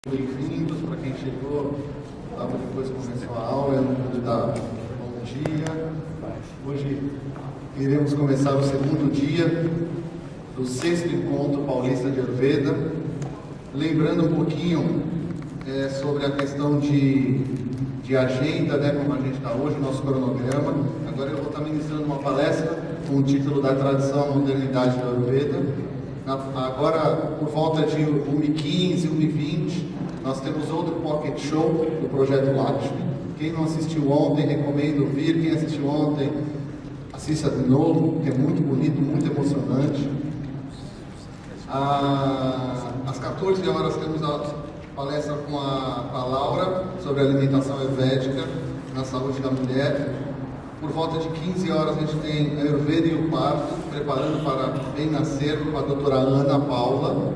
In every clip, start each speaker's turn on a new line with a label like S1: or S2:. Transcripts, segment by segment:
S1: Bem-vindos para quem chegou, logo depois começou a aula, eu não pude dar bom dia. Hoje iremos começar o segundo dia do 6º Encontro Paulista de Ayurveda, lembrando um pouquinho sobre a questão de agenda, né, como a gente está hoje, o nosso cronograma. Agora eu vou estar ministrando uma palestra com o título da Tradição e Modernidade da Ayurveda. Agora, por volta de 1h15, 1h20, nós temos outro Pocket Show do Projeto Lakshmi. Quem não assistiu ontem, recomendo vir. Quem assistiu ontem, assista de novo, que é muito bonito, muito emocionante. Às 14 horas temos a palestra com a Laura sobre alimentação ayurvédica na saúde da mulher. Por volta de 15 horas a gente tem a Ayurveda e o parto, preparando para bem nascer, com a doutora Ana Paula.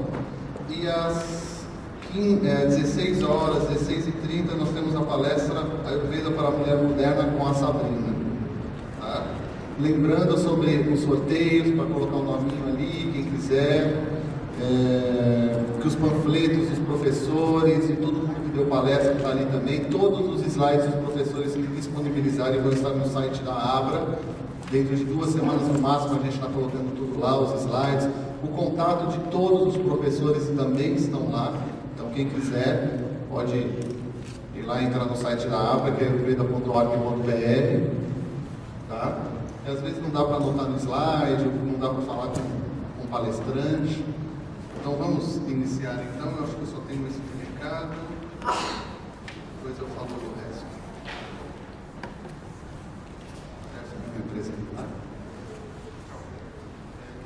S1: E às 16 horas, 16h30, nós temos a palestra Ayurveda para a Mulher Moderna com a Sabrina. Tá? Lembrando sobre os sorteios, para colocar o nominho ali, quem quiser, que os panfletos dos professores e todo mundo que deu palestra está ali também. Todos os slides dos professores que disponibilizarem vão estar no site da Abra. Dentro de 2 semanas no máximo a gente está colocando tudo lá, os slides. O contato de todos os professores também estão lá. Então quem quiser pode ir lá e entrar no site da Abra, que é ayurveda.org.br. Tá? E às vezes não dá para anotar no slide, não dá para falar com palestrante. Então vamos iniciar então. Eu acho que eu só tenho esse recado. Depois eu falo do resto. Essa é a minha apresentar.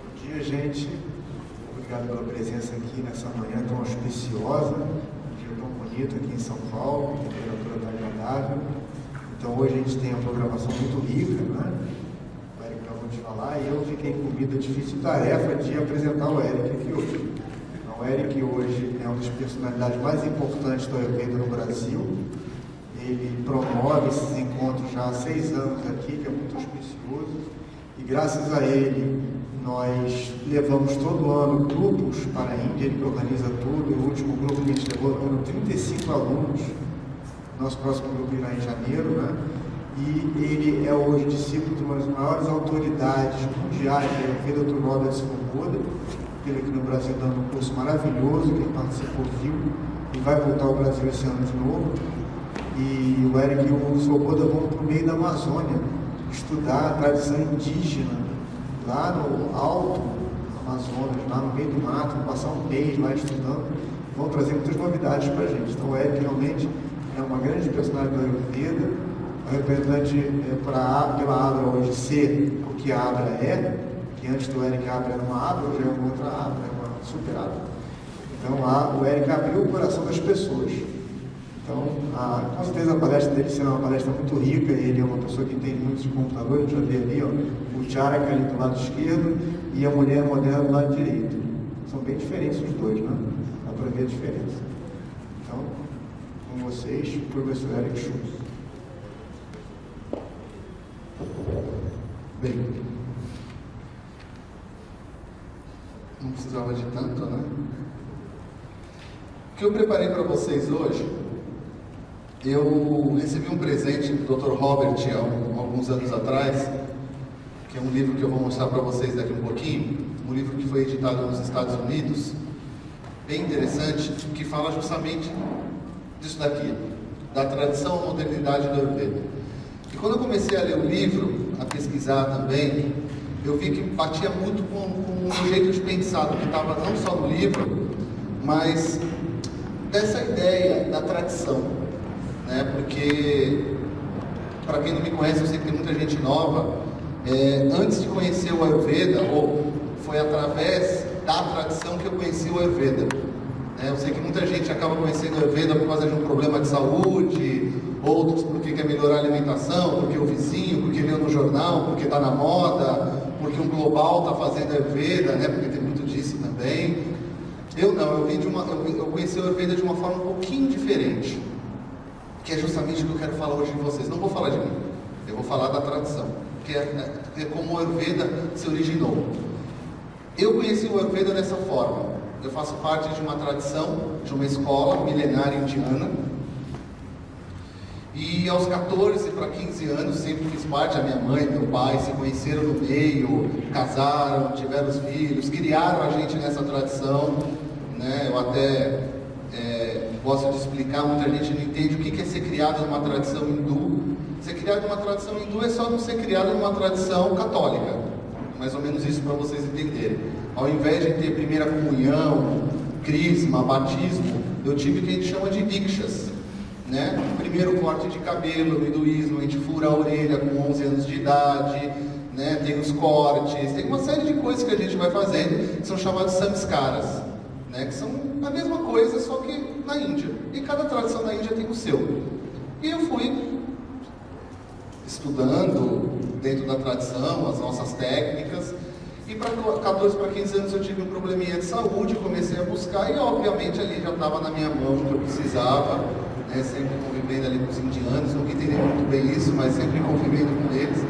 S2: Bom dia, gente. Obrigado pela presença aqui nessa manhã tão auspiciosa, um dia tão bonito aqui em São Paulo, a temperatura está agradável. Então hoje a gente tem uma programação muito rica, né? O Eric acabou de falar, e eu fiquei incumbido a difícil tarefa de apresentar o Eric aqui hoje. Então, o Eric hoje é uma das personalidades mais importantes do Ayurveda no Brasil. Ele promove esses encontros já há 6 anos aqui, que é muito auspicioso, e graças a ele nós levamos todo ano grupos para a Índia, ele que organiza tudo. O último grupo que a gente levou foram 35 alunos, nosso próximo grupo irá em janeiro, né? E ele é hoje discípulo de uma das maiores autoridades mundiais de Ayurveda, Dr. Robert Svoboda. Ele aqui no Brasil dando um curso maravilhoso, quem participou viu, e vai voltar ao Brasil esse ano de novo. E o Eric e o Svoboda vão para o meio da Amazônia estudar a tradição indígena, lá no alto Amazonas, lá no meio do mato, vão passar um mês lá estudando, vão trazer muitas novidades para a gente. Então o Eric realmente é uma grande personalidade do Ayurveda, é um representante pela Abra hoje ser o que a Abra é, que antes do Eric a Abra era uma Abra, hoje é uma outra Abra, é uma super Abra. Então o Eric abriu o coração das pessoas. Então, com certeza a palestra dele será uma palestra muito rica. Ele é uma pessoa que entende muito de computador. A gente já vê ali, ó, o Charaka ali do lado esquerdo e a mulher moderna do lado direito. São bem diferentes os dois, né? Dá para ver a diferença. Então, com vocês, o professor Eric Schultz.
S1: Bem, não precisava de tanto, né? O que eu preparei para vocês hoje, eu recebi um presente do Dr. Robert há alguns anos atrás, que é um livro que eu vou mostrar para vocês daqui um pouquinho, um livro que foi editado nos Estados Unidos, bem interessante, que fala justamente disso daqui, da tradição e modernidade do Ayurveda. E quando eu comecei a ler o livro, a pesquisar também, eu vi que batia muito com o jeito de pensar, que estava não só no livro, mas dessa ideia da tradição, né? Porque, para quem não me conhece, eu sei que tem muita gente nova, antes de conhecer o Ayurveda, ou foi através da tradição que eu conheci o Ayurveda. Eu sei que muita gente acaba conhecendo o Ayurveda por causa de um problema de saúde, outros porque quer melhorar a alimentação, porque o vizinho, porque leu no jornal, porque está na moda, porque um global está fazendo Ayurveda, né? Porque tem muito disso também. Eu não, eu conheci o Ayurveda de uma forma um pouquinho diferente, que é justamente o que eu quero falar hoje com vocês. Não vou falar de mim, eu vou falar da tradição, que é como o Ayurveda se originou. Eu conheci o Ayurveda dessa forma. eu faço parte de uma tradição, de uma escola milenária indiana. E aos 14 para 15 anos sempre fiz parte, a minha mãe e meu pai se conheceram no meio, casaram, tiveram os filhos, criaram a gente nessa tradição, né? Eu até gosto de explicar, muita gente não entende o que é ser criado numa tradição hindu. Ser criado numa tradição hindu é só não ser criado numa tradição católica, mais ou menos isso para vocês entenderem. Ao invés de ter primeira comunhão, crisma, batismo, eu tive o que a gente chama de dikshas. Né? Primeiro corte de cabelo no hinduísmo, a gente fura a orelha com 11 anos de idade, né? Tem os cortes, tem uma série de coisas que a gente vai fazendo, que são chamados samskaras, né? Que são a mesma coisa, só que na Índia. E cada tradição na Índia tem o seu. E eu fui estudando dentro da tradição, as nossas técnicas, e para 14 para 15 anos eu tive um probleminha de saúde, comecei a buscar e obviamente ali já estava na minha mão o que eu precisava. Né, sempre convivendo ali com os indianos, nunca entendi muito bem isso, mas sempre convivendo com eles,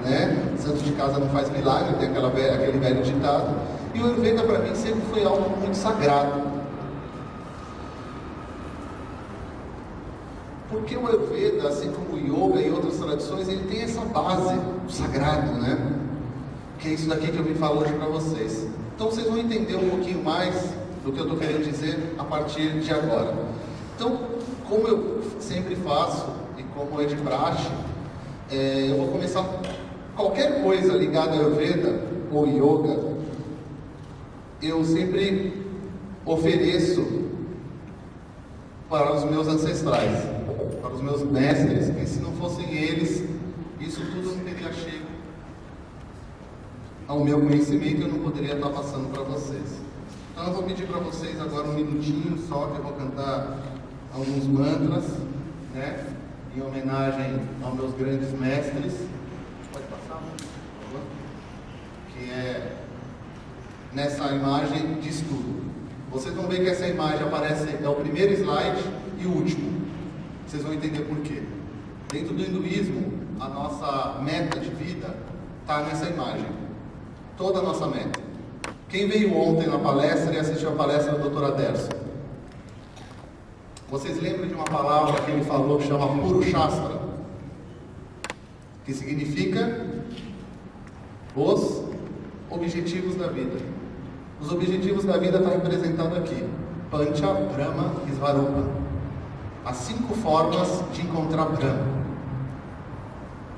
S1: né? Santo de casa não faz milagre, tem aquele velho ditado. E o Ayurveda para mim sempre foi algo muito sagrado. Porque o Ayurveda, assim como o Yoga e outras tradições, ele tem essa base, o sagrado, né? Que é isso daqui que eu vim falar hoje para vocês. Então vocês vão entender um pouquinho mais do que eu estou querendo dizer a partir de agora. Então, como eu sempre faço e como é de praxe, eu vou começar qualquer coisa ligada ao Ayurveda ou Yoga, eu sempre ofereço para os meus ancestrais, para os meus mestres, que se não fossem eles, isso tudo não teria chego ao meu conhecimento, eu não poderia estar passando para vocês. Então eu vou pedir para vocês agora um minutinho só, que eu vou cantar alguns mantras, né, em homenagem aos meus grandes mestres. Pode passar, por favor? Que é nessa imagem de estudo. Vocês vão ver que essa imagem aparece, é o primeiro slide e o último. Vocês vão entender por quê. Dentro do hinduísmo, a nossa meta de vida está nessa imagem. Toda a nossa meta. Quem veio ontem na palestra e assistiu a palestra do Dr. Aderson? Vocês lembram de uma palavra que ele falou que chama Purushastra? Que significa os objetivos da vida. Os objetivos da vida estão representados aqui. Pancha, Brahma e Svarupa. As 5 formas de encontrar Brahma.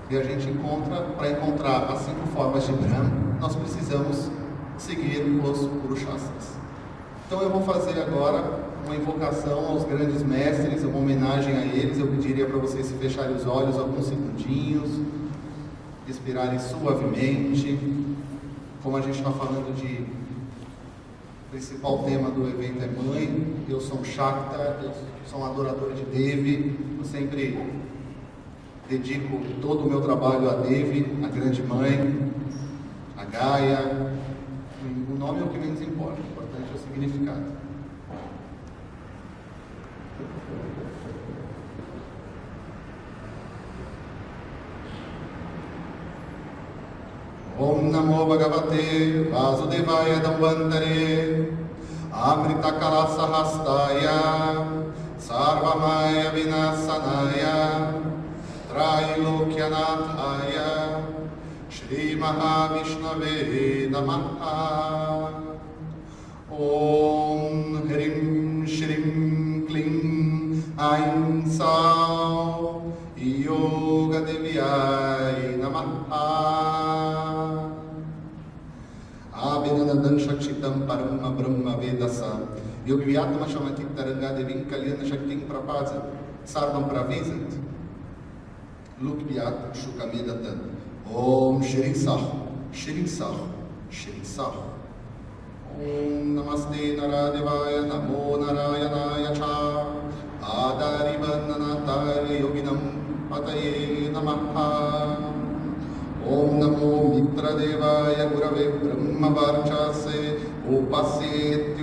S1: E a gente encontra, para encontrar as 5 formas de Brahma, nós precisamos seguir os Purushastras. Então eu vou fazer agora uma invocação aos grandes mestres, uma homenagem a eles. Eu pediria para vocês se fecharem os olhos alguns segundinhos, respirarem suavemente. Como a gente está falando de... O principal tema do evento é mãe. Eu sou um Shakta, eu sou um adorador de Devi. Eu sempre dedico todo o meu trabalho a Devi, a grande mãe, a Gaia. O nome é o que menos importa, o importante é o significado. Om Namo Bhagavate Vasudevaya Dambantare Amrita Kalasa Hastaya Sarvamaya Vinasanaya Trailokyanataya Shri Mahavishnave Namaha Om Hrim Shrim Klim Aim Sao Yoga Devyai Namaha Abhinanandam Shakshitam Parama Brahma Vedasa Yogyatma Shamatik Taranga Devin Kalyana Shaktim Prapazat Sarvam Pravizant Lukbyat Shukamedatan Om Shri Sah Shri Sah Shri Sah Om Namaste Naradevaya Namo Narayanaya Cha Adarivananataya Yoginam Pataye Namaha Om Namo Mitra Devaya Gurave Brahma Varchase Upasye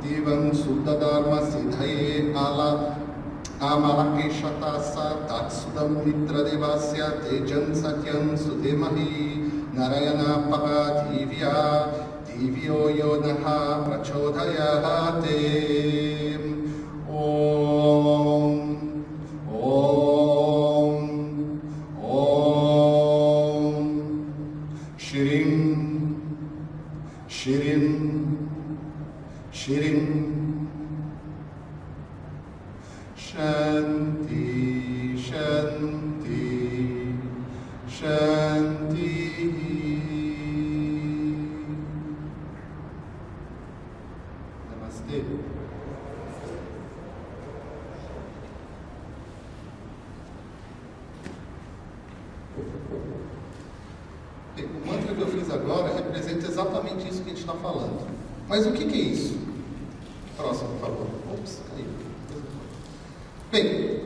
S1: Divan Suddha Dharma Siddhaye Amalakeshatasa Tatsudam Mitra Devasya Tejan Satyam Sudemahi Narayana Paha Divya Divyo yonaha prachodayate. Om. Om. Om. Shirim. Shirim. Shirim. Shanti, Shanti, Shanti. Namastê. Bem, o mantra que eu fiz agora representa exatamente isso que a gente está falando. Mas o que é isso? Próximo, por favor. Ops, caiu. Bem,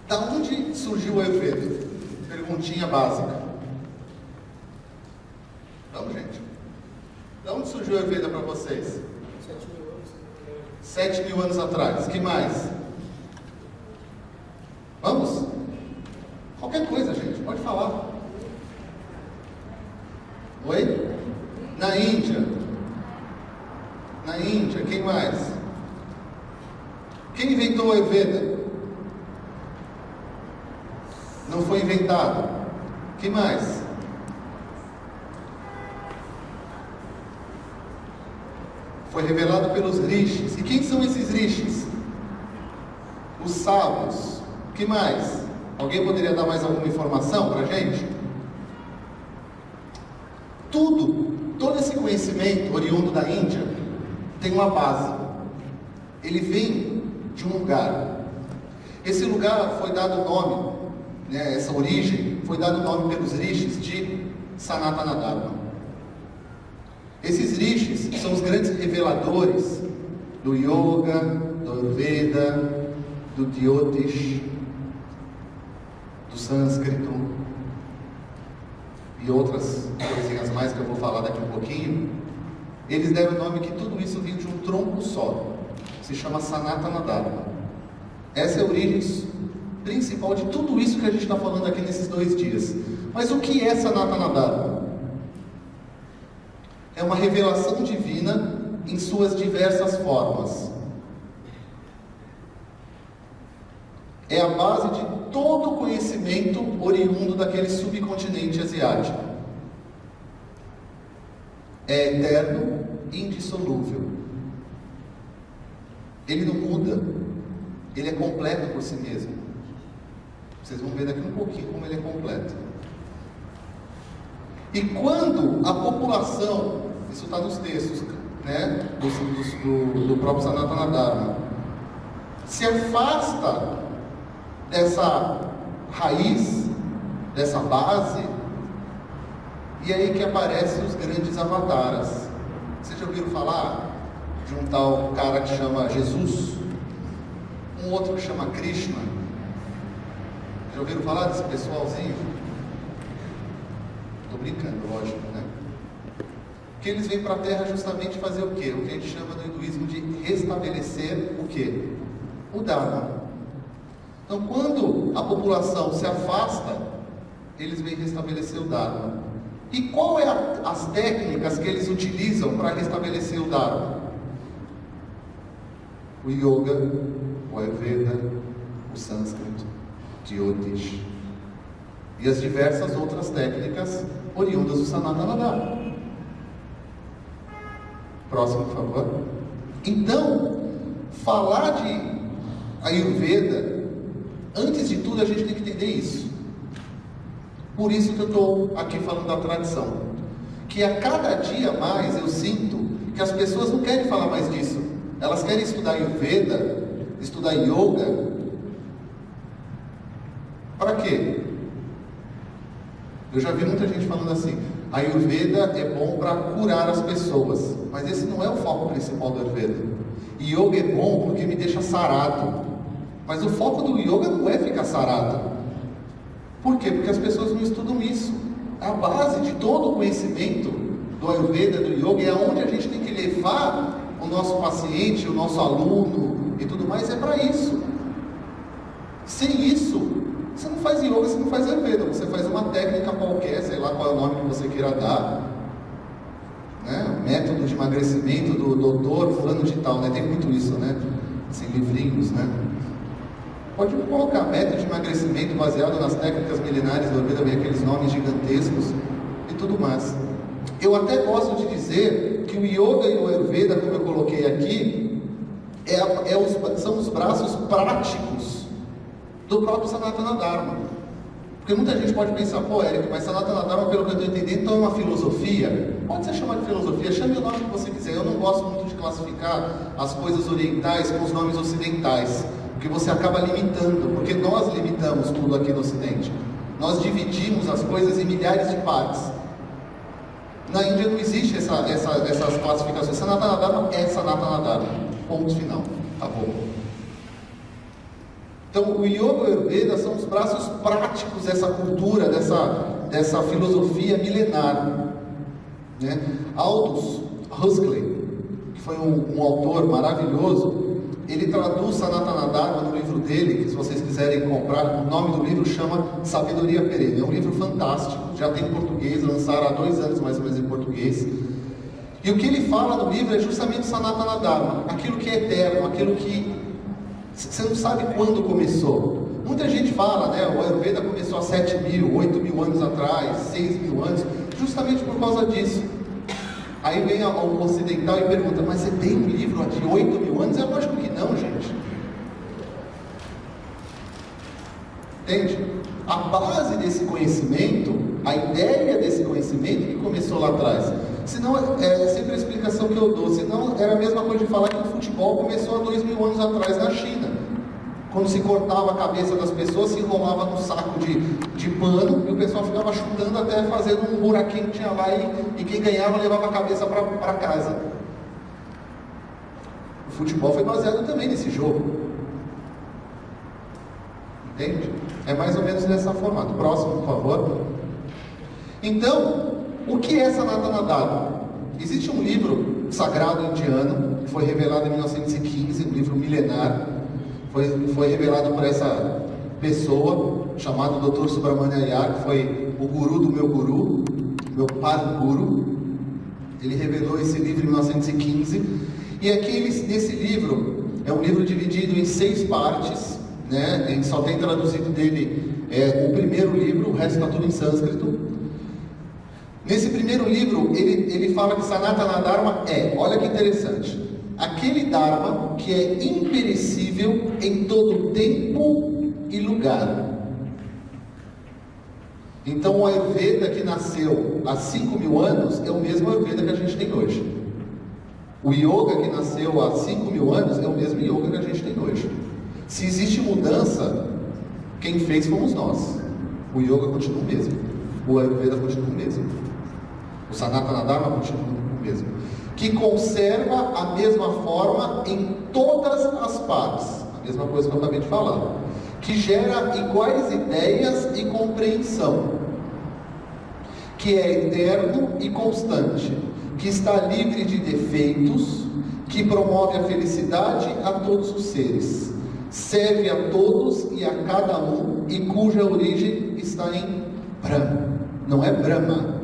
S1: da onde surgiu o Ayurveda? Perguntinha básica. Vamos, gente. Da onde surgiu o Ayurveda para vocês? 7.000 anos atrás. Que mais? Vamos? Qualquer coisa, gente. Pode falar. Oi? Na Índia. Na Índia. Quem mais? Quem inventou o Ayurveda? Não foi inventado. Que mais? Foi revelado pelos rishis. E quem são esses rishis? Os sábios. Que mais? Alguém poderia dar mais alguma informação para a gente? Todo esse conhecimento oriundo da Índia tem uma base. Ele vem de um lugar. Esse lugar foi dado o nome, essa origem, foi dado o nome pelos rishis de Sanatana Dharma. Esses rishis são os grandes reveladores do yoga, do Ayurveda, do Jyotish, do sânscrito e outras coisinhas mais que eu vou falar daqui um pouquinho. Eles deram o nome que tudo isso vem de um tronco só. Se chama Sanatana Dharma. Essa é a origem principal de tudo isso que a gente está falando aqui nesses 2 dias. Mas o que é Sanatana Dharma? É uma revelação divina em suas diversas formas. É a base de todo o conhecimento oriundo daquele subcontinente asiático. É eterno e indissolúvel. Ele não muda, ele é completo por si mesmo. Vocês vão ver daqui um pouquinho como ele é completo. E quando a população, isso está nos textos, do próprio Sanatana Dharma, se afasta dessa raiz, dessa base, e aí que aparecem os grandes avataras. Vocês já ouviram falar de um tal cara que chama Jesus, um outro que chama Krishna? Já ouviram falar desse pessoalzinho? Estou brincando, lógico, né? Que eles vêm para a Terra justamente fazer o quê? O que a gente chama no hinduísmo de restabelecer o quê? O Dharma. Então, quando a população se afasta, eles vêm restabelecer o Dharma. E qual é as técnicas que eles utilizam para restabelecer o Dharma? O Yoga, o Ayurveda, o Sânscrito, o Jyotish e as diversas outras técnicas oriundas do Sanatana Dharma. Próximo, por favor. Então, falar de Ayurveda, antes de tudo a gente tem que entender isso. Por isso que eu estou aqui falando da tradição. Que a cada dia mais eu sinto que as pessoas não querem falar mais disso. Elas querem estudar Ayurveda, estudar Yoga. Para quê? Eu já vi muita gente falando assim: a Ayurveda é bom para curar as pessoas. Mas esse não é o foco principal do Ayurveda. Yoga é bom porque me deixa sarado. Mas o foco do Yoga não é ficar sarado. Por quê? Porque as pessoas não estudam isso. A base de todo o conhecimento do Ayurveda, do Yoga, é onde a gente tem que levar o nosso paciente, o nosso aluno e tudo mais, é para isso. Sem isso, você não faz Yoga, você não faz Ayurveda, você faz uma técnica qualquer, sei lá qual é o nome que você queira dar, né? O método de emagrecimento do doutor fulano de tal, né? Tem muito isso, né? Assim, livrinhos, né? Pode colocar método de emagrecimento baseado nas técnicas milenares do Ayurveda, vem aqueles nomes gigantescos e tudo mais. Eu até gosto de dizer que o Yoga e o Ayurveda, como eu coloquei aqui, são os braços práticos do próprio Sanatana Dharma. Porque muita gente pode pensar, pô, Érico, mas Sanatana Dharma, pelo que eu estou entendendo, então é uma filosofia. Pode ser chamado de filosofia, chame o nome que você quiser. Eu não gosto muito de classificar as coisas orientais com os nomes ocidentais, porque você acaba limitando, porque nós limitamos tudo aqui no Ocidente. Nós dividimos as coisas em milhares de partes. Na Índia não existe essas classificações. Sanatana Dharma é Sanatana Dharma. Ponto final. Acabou. Então, o Yoga e o Ayurveda são os braços práticos dessa cultura, dessa filosofia milenar. Né? Aldous Huxley, que foi um autor maravilhoso, ele traduz Sanatana Dharma no livro dele, que se vocês quiserem comprar, o nome do livro chama Sabedoria Perene. É um livro fantástico, já tem em português, lançaram há 2 anos mais ou menos em português. E o que ele fala no livro é justamente Sanatana Dharma, aquilo que é eterno, aquilo que você não sabe quando começou. Muita gente fala, né, o Ayurveda começou há 7.000, 8.000 anos atrás, 6.000 anos, justamente por causa disso. Aí vem o ocidental e pergunta, mas você tem um livro de 8.000 anos? É lógico que não, gente. Entende? A base desse conhecimento, a ideia desse conhecimento que começou lá atrás. Senão, é sempre a explicação que eu dou, senão era a mesma coisa de falar que o futebol começou há 2.000 anos atrás na China. Quando se cortava a cabeça das pessoas, se enrolava num saco de pano e o pessoal ficava chutando até fazer um buraquinho que tinha lá e quem ganhava levava a cabeça para casa. O futebol foi baseado também nesse jogo. Entende? É mais ou menos dessa forma. Próximo, por favor. Então, o que é Sanatana Dharma? Existe um livro sagrado indiano que foi revelado em 1915, um livro milenar. Foi revelado por essa pessoa, chamado Dr. Subramania Iyer, que foi o guru do meu guru, meu Parguru. Ele revelou esse livro em 1915. E aqui, nesse livro, é um livro dividido em 6 partes, né? A gente só tem traduzido dele o primeiro livro, o resto está tudo em sânscrito. Nesse primeiro livro, ele fala que Sanatana Dharma olha que interessante, aquele Dharma que é imperecível em todo tempo e lugar. Então o Ayurveda que nasceu há 5.000 anos é o mesmo Ayurveda que a gente tem hoje. O Yoga que nasceu há 5.000 anos é o mesmo Yoga que a gente tem hoje. Se existe mudança, quem fez fomos nós. O Yoga continua o mesmo, o Ayurveda continua o mesmo, o Sanatana Dharma continua o mesmo, que conserva a mesma forma em todas as partes, a mesma coisa que eu acabei de falar, que gera iguais ideias e compreensão, que é eterno e constante, que está livre de defeitos, que promove a felicidade a todos os seres, serve a todos e a cada um, e cuja origem está em Brahma. Não é Brahma,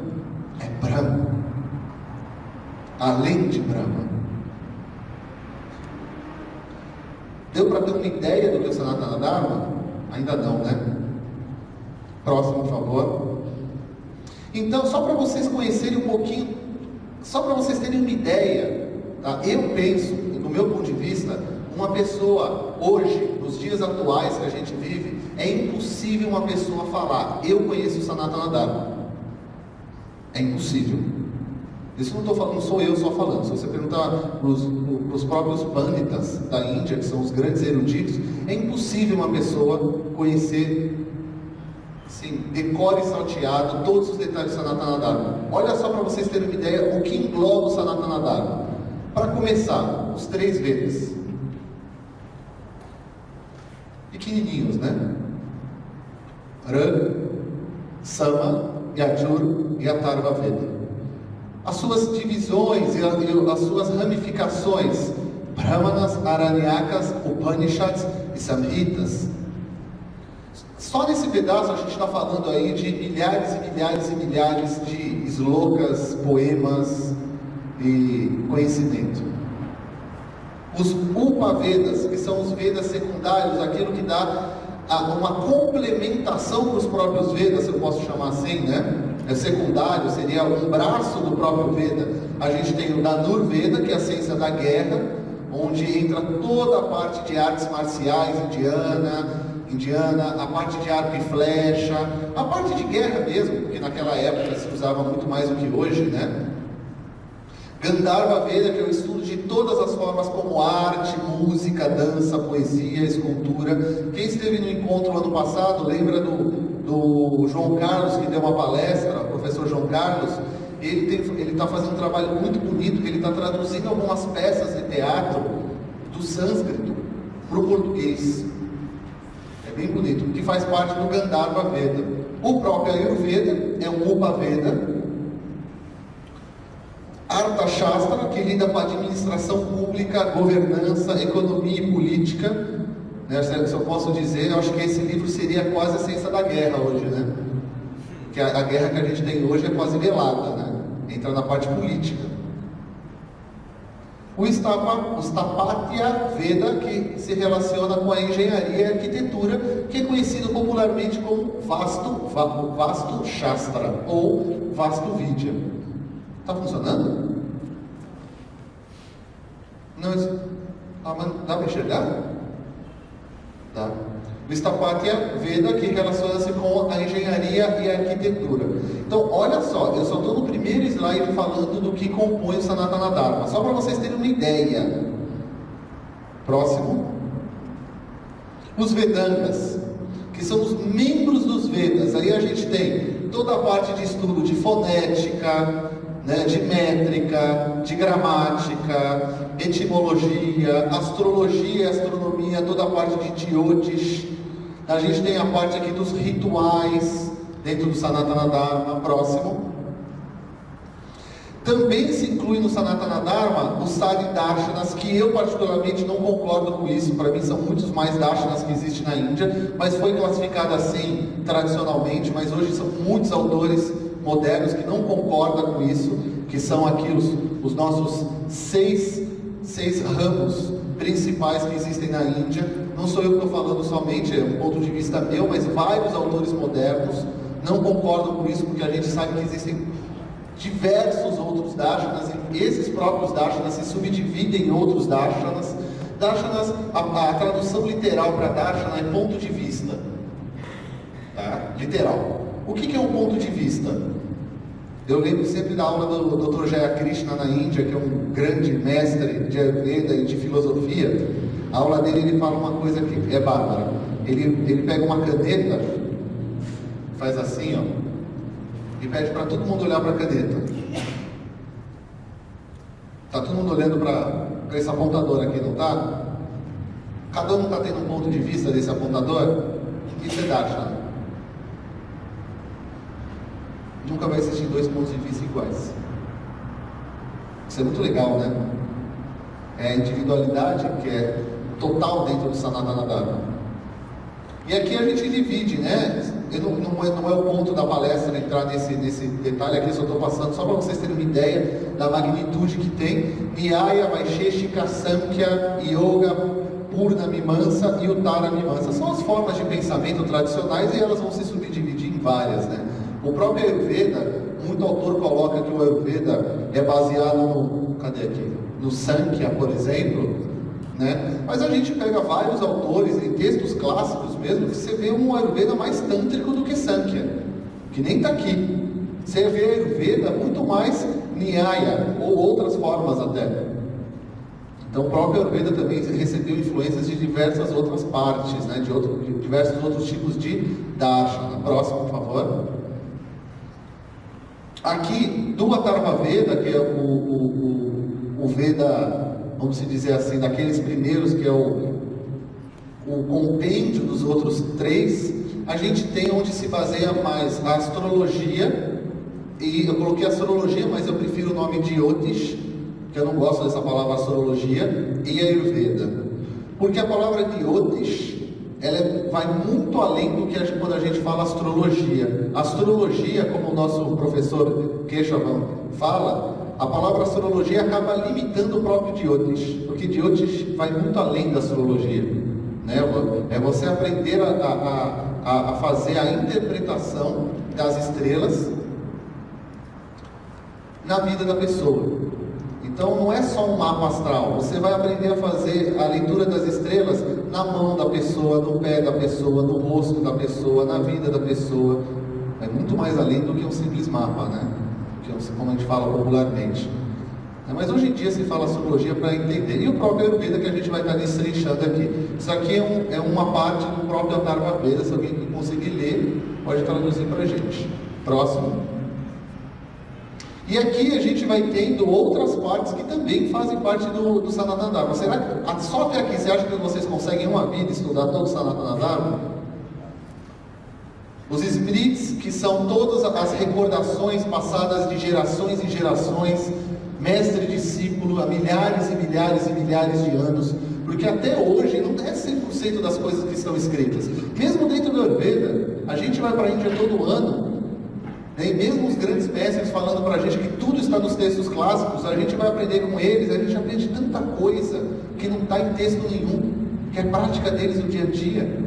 S1: é Brahma, além de Brahma. Deu para ter uma ideia do que é o Sanatana Dharma? Ainda não, né? Próximo, por favor. Então, só para vocês conhecerem um pouquinho, só para vocês terem uma ideia, tá? Eu penso, do meu ponto de vista, uma pessoa hoje, nos dias atuais que a gente vive, é impossível uma pessoa falar, eu conheço o Sanatana Dharma. É impossível. Isso não estou falando, não sou eu só falando. Se você perguntar para os próprios Panditas da Índia, que são os grandes eruditos, é impossível uma pessoa conhecer, assim, decore e salteado, todos os detalhes do Sanatana Dharma. Olha só para vocês terem uma ideia o que engloba o Sanatana Dharma. Para começar, os 3 Vedas. Pequenininhos, né? Rig, Sama, Yajur e Atharva Veda. As suas divisões e as suas ramificações, Brahmanas, Aranyakas, Upanishads e Samhitas. Só nesse pedaço a gente está falando aí de milhares e milhares e milhares de slokas, poemas, e conhecimento. Os Upavedas, que são os Vedas secundários, aquilo que dá uma complementação para os próprios Vedas, se eu posso chamar assim, né? É secundário, seria um braço do próprio Veda. A gente tem o Dhanurveda, que é a ciência da guerra, onde entra toda a parte de artes marciais indiana, a parte de arco e flecha, a parte de guerra mesmo, porque naquela época se usava muito mais do que hoje, né? Gandharva Veda, que é o estudo de todas as formas como arte, música, dança, poesia, escultura. Quem esteve no encontro ano passado, lembra do João Carlos, que deu uma palestra, o professor João Carlos? Ele está fazendo um trabalho muito bonito, que ele está traduzindo algumas peças de teatro do sânscrito para o português. É bem bonito, que faz parte do Gandharva Veda. O próprio Ayurveda é um Upaveda. Arthashastra, que lida com a administração pública, governança, economia e política, né? Se eu posso dizer, eu acho que esse livro seria quase a ciência da guerra hoje, né? Que a guerra que a gente tem hoje é quase velada, né? Entra na parte política. O Sthapatya Veda, que se relaciona com a engenharia e a arquitetura, que é conhecido popularmente como Vastu Shastra ou Vastu Vidya. Está funcionando? Não, mas dá para enxergar? Dá. O Sthapatya Veda, que relaciona-se com a engenharia e a arquitetura. Então, olha só, eu só estou no primeiro slide falando do que compõe o Sanatana Dharma, só para vocês terem uma ideia. Próximo. Os Vedantas, que são os membros dos Vedas. Aí a gente tem toda a parte de estudo de fonética, né, de métrica, de gramática, etimologia, astrologia, astronomia, toda a parte de Jyotish. A gente tem a parte aqui dos rituais dentro do Sanatana Dharma. Próximo. Também se inclui no Sanatana Dharma os Sari Darshanas, que eu particularmente não concordo com isso. Para mim são muitos mais Darshanas que existem na Índia, mas foi classificado assim tradicionalmente. Mas hoje são muitos autores modernos que não concordam com isso, que são aqui os nossos seis ramos principais que existem na Índia. Não sou eu que estou falando somente, é um ponto de vista meu, mas vários autores modernos não concordam com isso, porque a gente sabe que existem diversos outros darshanas, e esses próprios darshanas se subdividem em outros darshanas. Darshanas, a tradução literal para darshana é ponto de vista, tá? Literal. O que é um ponto de vista? Eu lembro sempre da aula do Dr. Jayakrishna na Índia, que é um grande mestre de Ayurveda e de filosofia. A aula dele, ele fala uma coisa que é bárbara. Ele pega uma caneta, faz assim, ó, e pede para todo mundo olhar para a caneta. Está todo mundo olhando para esse apontador aqui, não está? Cada um está tendo um ponto de vista desse apontador. Isso é Darshana. Nunca vai existir dois pontos de vista iguais. Isso é muito legal, né? É a individualidade que é total dentro do Sanatana Dharma. E aqui a gente divide, né? Não é o ponto da palestra entrar nesse detalhe aqui, só estou passando só para vocês terem uma ideia da magnitude que tem. Nyaya, Vaisheshika, Samkhya, Yoga, Purna Mimamsa e Uttara Mimamsa. São as formas de pensamento tradicionais e elas vão se subdividir em várias, né? O próprio Ayurveda, muito autor coloca que o Ayurveda é baseado no Sankhya, por exemplo, né? Mas a gente pega vários autores em textos clássicos mesmo, que você vê um Ayurveda mais tântrico do que Sankhya, que nem está aqui. Você vê Ayurveda muito mais Nyaya, ou outras formas até. Então o próprio Ayurveda também recebeu influências de diversas outras partes, né? de diversos outros tipos de Darshana. Próximo, por favor. Aqui, do Atharva Veda, que é o Veda, vamos dizer assim, daqueles primeiros, que é o compêndio dos outros três, a gente tem onde se baseia mais a astrologia, e eu coloquei astrologia, mas eu prefiro o nome de Jyotish, que eu não gosto dessa palavra astrologia, e a Ayurveda. Porque a palavra Jyotish, ela vai muito além do que quando a gente fala astrologia. Astrologia, como o nosso professor Keshavan fala, a palavra astrologia acaba limitando o próprio Diotis, porque Diotis vai muito além da astrologia, né? É você aprender a fazer a interpretação das estrelas na vida da pessoa. Então não é só um mapa astral, você vai aprender a fazer a leitura das estrelas na mão da pessoa, no pé da pessoa, no rosto da pessoa, na vida da pessoa. É muito mais além do que um simples mapa, né? Como a gente fala popularmente. Mas hoje em dia se fala astrologia para entender. E o próprio Ayurveda que a gente vai estar destrinchando aqui. Isso aqui é uma parte do próprio Atharva Veda. Se alguém conseguir ler, pode traduzir para a gente. Próximo. E aqui a gente vai tendo outras partes que também fazem parte do Sanatana Dharma. Será que só até aqui você acha que vocês conseguem em uma vida estudar todo o Sanatana Dharma? Os Smrits, que são todas as recordações passadas de gerações em gerações, mestre e discípulo, há milhares e milhares e milhares de anos, porque até hoje não é 100% das coisas que estão escritas. Mesmo dentro do Ayurveda, a gente vai para a Índia todo ano, né, e mesmo os grandes mestres falando para a gente que tudo está nos textos clássicos, a gente vai aprender com eles, a gente aprende tanta coisa que não está em texto nenhum, que é prática deles no dia a dia,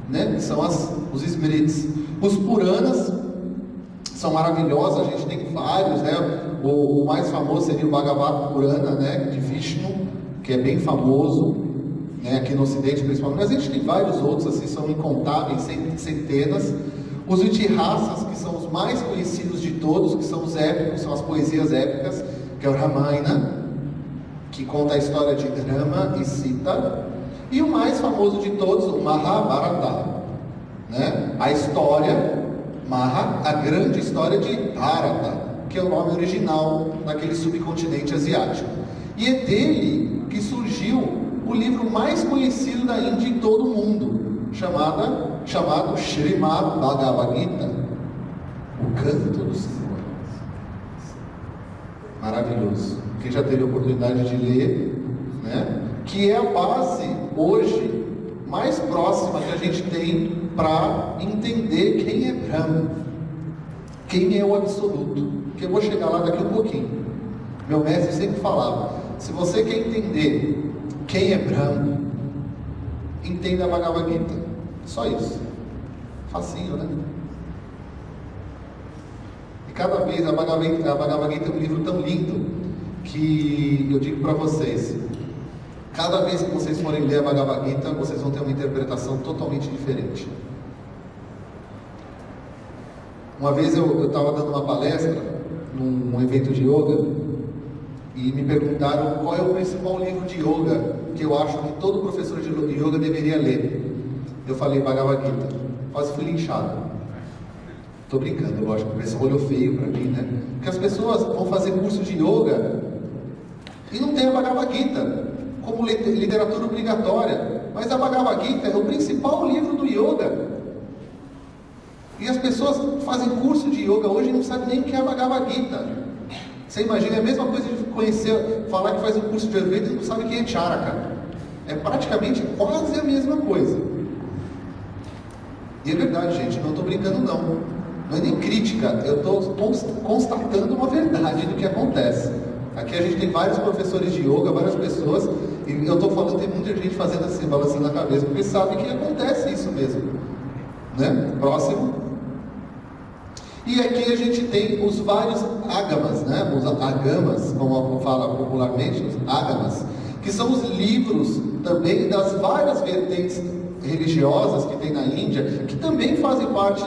S1: né? Que são os Smrits. Os Puranas são maravilhosos, a gente tem vários, né? O mais famoso seria o Bhagavata Purana, né? De Vishnu, que é bem famoso, né? Aqui no Ocidente principalmente, mas a gente tem vários outros, assim, são incontáveis, centenas. Os Itihasas, que são os mais conhecidos de todos, que são os épicos, são as poesias épicas, que é o Ramayana, que conta a história de Rama e Sita. E o mais famoso de todos, o Mahabharata, né? A história, a grande história de Bharata, que é o nome original daquele subcontinente asiático. E é dele que surgiu o livro mais conhecido da Índia em todo o mundo, chamado Srimad Bhagavad Gita, o Canto do Senhor. Maravilhoso. Quem já teve a oportunidade de ler, né? Que é a base hoje mais próxima que a gente tem para entender quem é Brahma, quem é o absoluto, que eu vou chegar lá daqui um pouquinho. Meu mestre sempre falava, se você quer entender quem é Brahma, entenda a Bhagavad Gita, só isso, facinho, né? E cada vez a Bhagavad Gita é um livro tão lindo que eu digo para vocês, cada vez que vocês forem ler a Bhagavad Gita, vocês vão ter uma interpretação totalmente diferente. Uma vez eu estava dando uma palestra num evento de yoga e me perguntaram qual é o principal livro de yoga que eu acho que todo professor de yoga deveria ler. Eu falei Bhagavad Gita, quase fui linchado. Estou brincando, lógico, o pessoal olhou feio para mim, né? Porque as pessoas vão fazer curso de yoga e não tem a Bhagavad Gita como literatura obrigatória, mas a Bhagavad Gita é o principal livro do yoga. E as pessoas fazem curso de yoga hoje e não sabem nem o que é a Bhagavad Gita. Você imagina, é a mesma coisa de conhecer, falar que faz um curso de Ayurveda e não sabe quem é Charaka. É praticamente quase a mesma coisa. E é verdade, gente, não estou brincando não. Não é nem crítica, eu estou constatando uma verdade do que acontece. Aqui a gente tem vários professores de yoga, várias pessoas, e eu estou falando, tem muita gente fazendo assim, balançando a cabeça, porque sabe que acontece isso mesmo, né? Próximo. E aqui a gente tem os vários agamas, né? Os agamas, como fala popularmente, os agamas, que são os livros também das várias vertentes religiosas que tem na Índia, que também fazem parte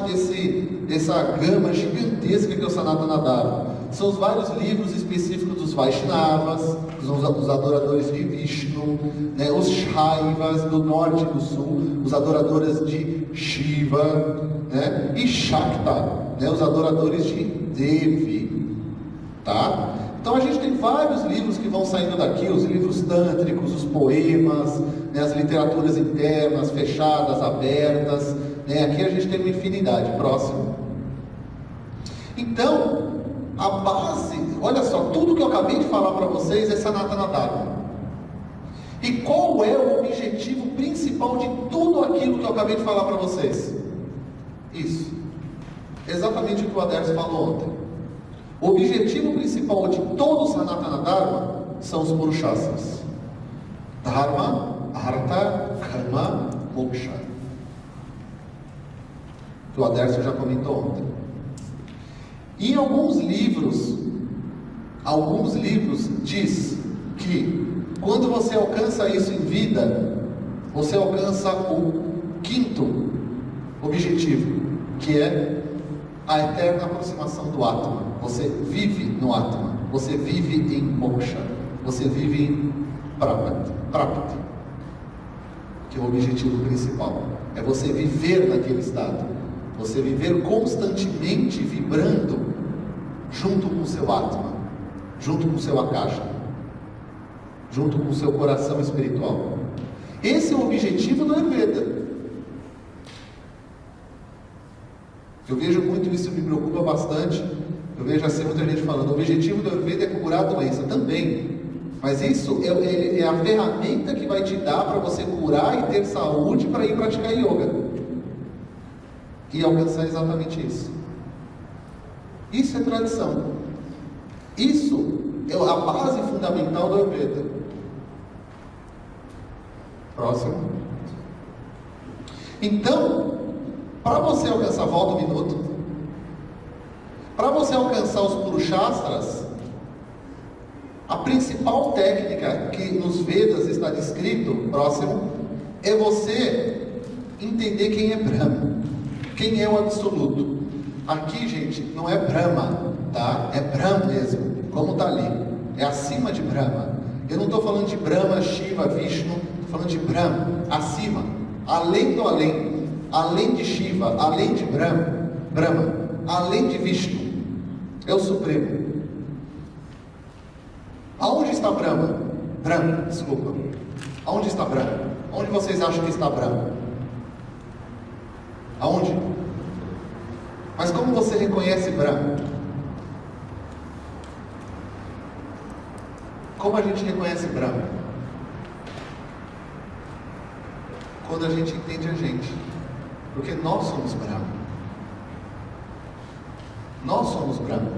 S1: dessa gama gigantesca que é o Sanatana Dharma. São os vários livros específicos dos Vaishnavas, os adoradores de Vishnu, né, os Shaivas do norte e do sul, os adoradores de Shiva, né, e Shakta, né, os adoradores de Devi. Tá? Então a gente tem vários livros que vão saindo daqui, os livros tântricos, os poemas, né, as literaturas internas, fechadas, abertas, né, aqui a gente tem uma infinidade. Próximo. Então, a base, olha só, tudo que eu acabei de falar para vocês é Sanatana Dharma. E qual é o objetivo principal de tudo aquilo que eu acabei de falar para vocês? Isso. Exatamente o que o Aderson falou ontem. O objetivo principal de todo o Sanatana Dharma são os Purushastas. Dharma, Artha, Karma, Moksha. Que o Adércio já comentou ontem. Em alguns livros diz que quando você alcança isso em vida, você alcança o quinto objetivo, que é a eterna aproximação do Atma. Você vive no Atma, você vive em Moksha, você vive em Prapati, que é o objetivo principal. É você viver naquele estado, você viver constantemente vibrando junto com o seu Atma, junto com o seu Akasha, junto com o seu coração espiritual. Esse é o objetivo do Ayurveda. Eu vejo muito isso, me preocupa bastante. Eu vejo assim muita gente falando, o objetivo do Ayurveda é curar a doença. Também. Mas isso é a ferramenta que vai te dar para você curar e ter saúde para ir praticar yoga. E alcançar exatamente isso. Isso é tradição. Isso é a base fundamental do Ayurveda. Próximo. Então, para você alcançar, volta um minuto. Para você alcançar os Purushastras, a principal técnica que nos Vedas está descrito, próximo, é você entender quem é Brahma, quem é o Absoluto. Aqui, gente, não é Brahma, tá? É Brahma mesmo, como está ali. É acima de Brahma. Eu não estou falando de Brahma, Shiva, Vishnu, estou falando de Brahma, acima, além do além, além de Shiva, além de Brahma, além de Vishnu. É o Supremo. Aonde está Brahma? Desculpa. Aonde está Brahma? Onde vocês acham que está Brahma? Aonde? Mas como você reconhece Brahma? Como a gente reconhece Brahma? Quando a gente entende a gente. Porque nós somos Brahma. Nós somos Brahma.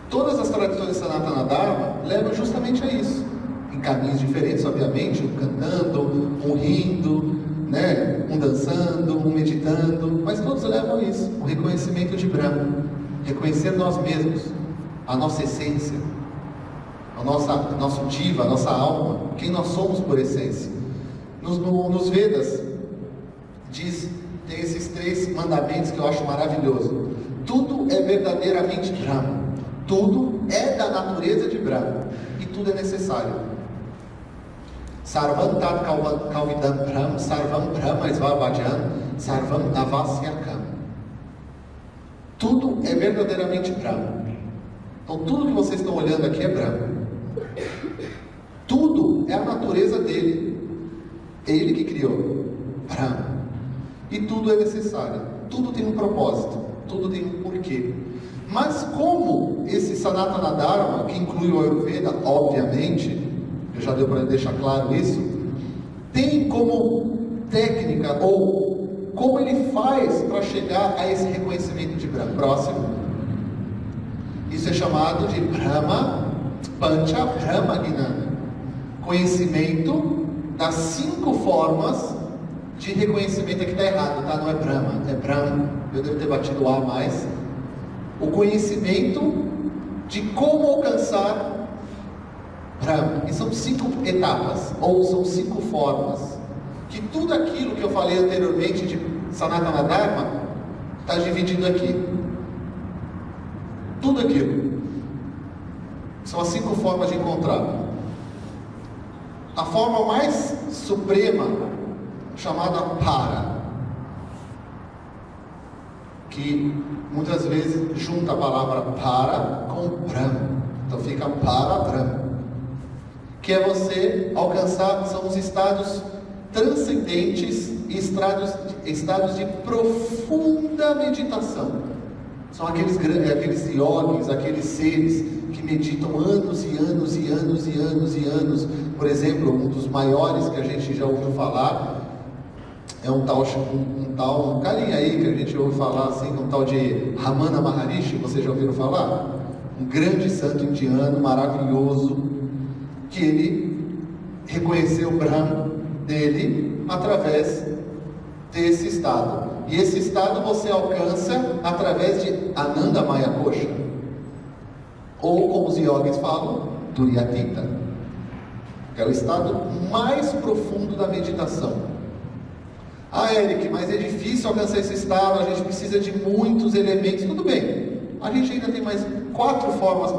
S1: Todas as tradições de Sanatana Dharma levam justamente a isso. Em caminhos diferentes, obviamente, um cantando, um rindo, né? Um dançando, um meditando, mas todos levam a isso, o reconhecimento de Brahma, reconhecer nós mesmos, a nossa essência, nosso Diva, a nossa alma, quem nós somos por essência. Nos Vedas tem esses 3 mandamentos que eu acho maravilhoso. Tudo é verdadeiramente Brahma. Tudo é da natureza de Brahma. E tudo é necessário. Sarvam tat kalvidam Brahma, sarvam Brahma svabhajan, sarvam navasyakam. Tudo é verdadeiramente Brahma. Então tudo que vocês estão olhando aqui é Brahma. Tudo é a natureza dele. Ele que criou Brahma. E tudo é necessário. Tudo tem um propósito. Tudo tem um porquê. Mas como esse Sanatana Dharma, que inclui o Ayurveda, obviamente, já deu para deixar claro isso, tem como técnica, ou como ele faz para chegar a esse reconhecimento de Brahma. Próximo. Isso é chamado de Brahma Pancha Brahma Gnana. Conhecimento das 5 formas de reconhecimento. Aqui está errado, tá? Não é Brahma, é Brahma. Eu devo ter batido o A mais. O conhecimento de como alcançar Brahma. E são 5 etapas, ou são 5 formas. Que tudo aquilo que eu falei anteriormente de Sanatana Dharma está dividido aqui. Tudo aquilo. São as 5 formas de encontrar. A forma mais suprema, chamada Para, que muitas vezes junta a palavra Para com Brahma. Então fica Para Brahma. Que é você alcançar, são os estados transcendentes e estados de profunda meditação. São aqueles yogis, aqueles seres que meditam anos e anos e anos e anos e anos. Por exemplo, um dos maiores que a gente já ouviu falar É um carinha aí que a gente ouve falar assim, um tal de Ramana Maharishi, vocês já ouviram falar? Um grande santo indiano, maravilhoso, que ele reconheceu o Brahman dele através desse estado. E esse estado você alcança através de Ananda Maya Kosha, ou como os yogis falam, Turyatita, que é o estado mais profundo da meditação. Ah, Eric, mas é difícil alcançar esse estado, a gente precisa de muitos elementos. Tudo bem, a gente ainda tem mais 4 formas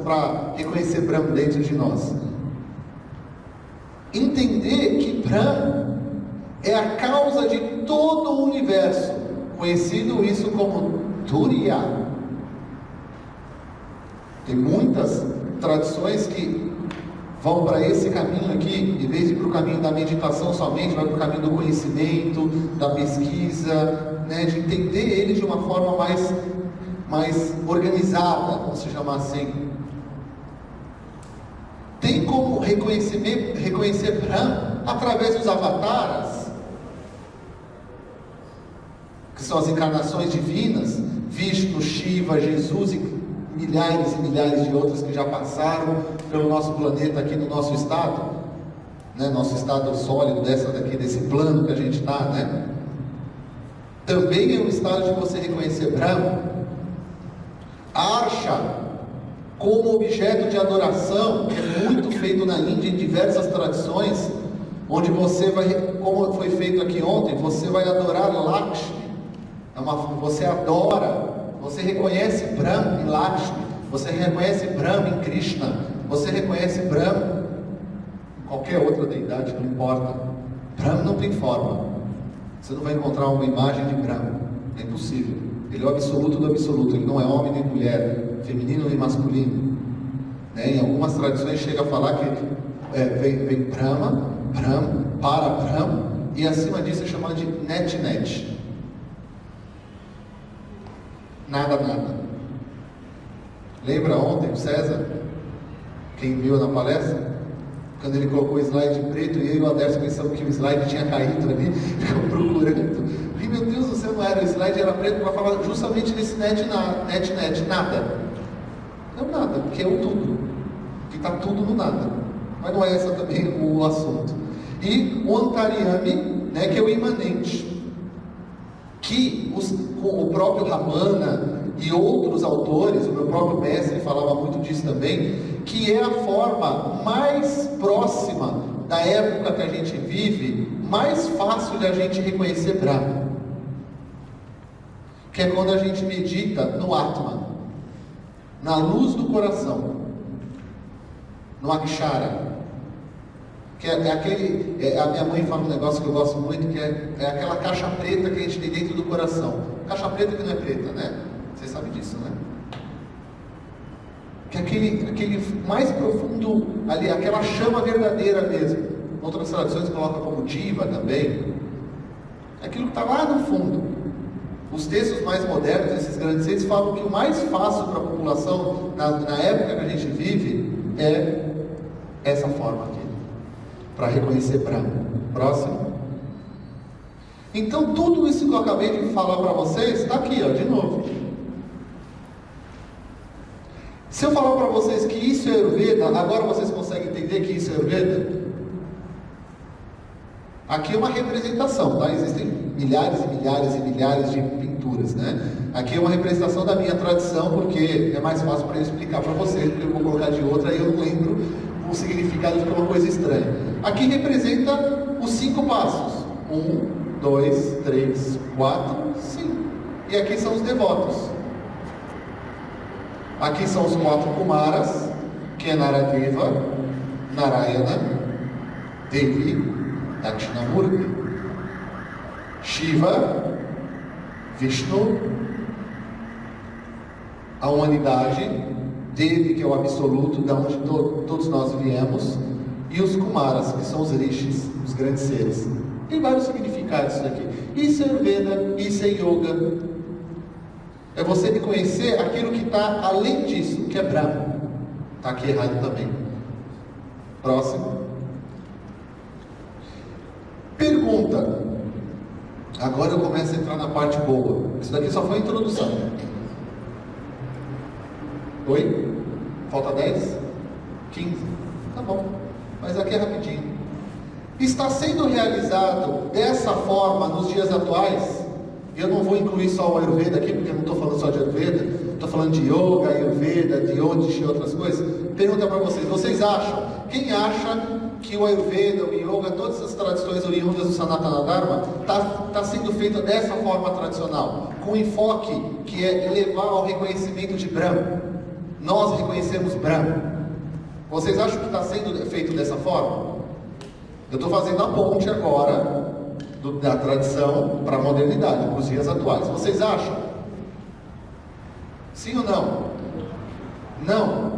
S1: para reconhecer Brahma dentro de nós. Entender que Brahma é a causa de todo o universo, conhecido isso como Turiya. Tem muitas tradições que vão para esse caminho aqui, em vez de ir para o caminho da meditação somente, vai para o caminho do conhecimento, da pesquisa, né, de entender ele de uma forma mais organizada, vamos se chamar assim. Tem como reconhecer Brahma através dos avataras, que são as encarnações divinas, Vishnu, Shiva, Jesus e milhares de outras que já passaram pelo nosso planeta aqui no nosso estado, né? Nosso estado sólido desse plano que a gente está, né? Também é um estado de você reconhecer Brahma. Arsha, como objeto de adoração, que é muito feito na Índia em diversas tradições, onde você vai, como foi feito aqui ontem, você vai adorar Lakshmi. Você adora, você reconhece Brahma em Lakshmi, você reconhece Brahma em Krishna, você reconhece Brahma em qualquer outra deidade, não importa. Brahma não tem forma. Você não vai encontrar uma imagem de Brahma, é impossível. Ele é o absoluto do absoluto, ele não é homem nem mulher, feminino nem masculino, né? Em algumas tradições chega a falar que vem Brahma, para Brahma, e acima disso é chamado de Net. Nada. Lembra ontem o César, quem viu na palestra, quando ele colocou o slide preto e eu e o Aderson pensamos que o slide tinha caído ali, ficamos procurando. E meu Deus do céu, não era, o slide era preto para falar justamente desse net, nada. Não nada, porque é o tudo, que está tudo no nada. Mas não é esse também o assunto. E o Antaryami, né, que é o imanente, que o próprio Ramana e outros autores, o meu próprio mestre falava muito disso também, que é a forma mais próxima da época que a gente vive, mais fácil de a gente reconhecer Brahma, que é quando a gente medita no Atman, na luz do coração, no Akshara, que a minha mãe fala um negócio que eu gosto muito, que é aquela caixa preta que a gente tem dentro do coração. Caixa preta que não é preta, né? Você sabe disso, né? Que aquele mais profundo ali, aquela chama verdadeira mesmo. Outras tradições colocam como diva também. Aquilo que está lá no fundo. Os textos mais modernos, esses grandes textos, falam que o mais fácil para a população, na época que a gente vive, é essa forma aqui, para reconhecer Brahma. Próximo. Então, tudo isso que eu acabei de falar para vocês, está aqui, ó, de novo. Se eu falar para vocês que isso é Ayurveda, agora vocês conseguem entender que isso é Ayurveda? Aqui é uma representação, tá? Existem milhares de pinturas, né? Aqui é uma representação da minha tradição, porque é mais fácil para eu explicar para vocês, porque eu vou colocar de outra e eu não lembro o significado, fica uma coisa estranha. Aqui representa os 5 passos. 1, 2, 3, 4, 5. E aqui são os devotos. Aqui são os 4 Kumaras, que é Naradeva, Narayana, Devi, Dakshinamurti, Shiva, Vishnu, a humanidade, Devi, que é o absoluto, da onde todos nós viemos, e os Kumaras, que são os rishis, os grandes seres. Tem vários significados isso aqui. Isso é Ayurveda, isso é Yoga. É você reconhecer aquilo que está além disso, que é Brahma. Está aqui errado também. Próximo. Pergunta: Agora eu começo a entrar na parte boa. Isso daqui só foi a introdução. Oi? Falta 10? 15? Tá bom. Mas aqui é rapidinho. Está sendo realizado dessa forma nos dias atuais. Eu não vou incluir só o Ayurveda aqui, porque eu não estou falando só de Ayurveda. Estou falando de Yoga, Ayurveda, de Jyotish e outras coisas. Pergunta para vocês. Vocês acham? Quem acha que o Ayurveda, o Yoga, todas essas tradições oriundas do Sanatana Dharma está sendo feita dessa forma tradicional? Com enfoque que é levar ao reconhecimento de Brahma. Nós reconhecemos Brahma. Vocês acham que está sendo feito dessa forma? Eu estou fazendo a ponte agora da tradição para a modernidade, para os dias atuais. Vocês acham? Sim ou não? Não.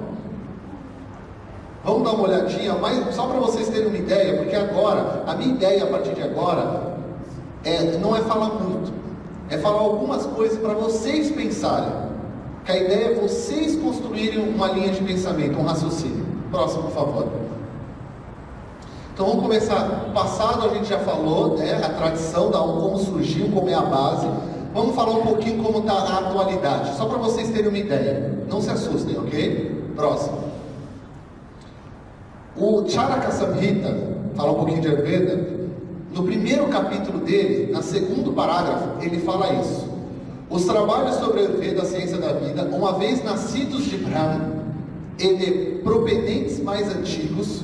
S1: Vamos dar uma olhadinha, mas só para vocês terem uma ideia, porque agora, a minha ideia a partir de agora, não é falar muito, é falar algumas coisas para vocês pensarem. Que a ideia é vocês construírem uma linha de pensamento, um raciocínio. Próximo, por favor. Então vamos começar. O passado a gente já falou, né? A tradição, como surgiu, como é a base. Vamos falar um pouquinho como está a atualidade, só para vocês terem uma ideia. Não se assustem, ok? Próximo. O Charaka Samhita, fala um pouquinho de Ayurveda. No primeiro capítulo dele, no segundo parágrafo, ele fala isso. Os trabalhos sobre Ayurveda, a ciência da vida, uma vez nascidos de Brahma, e de propendentes mais antigos,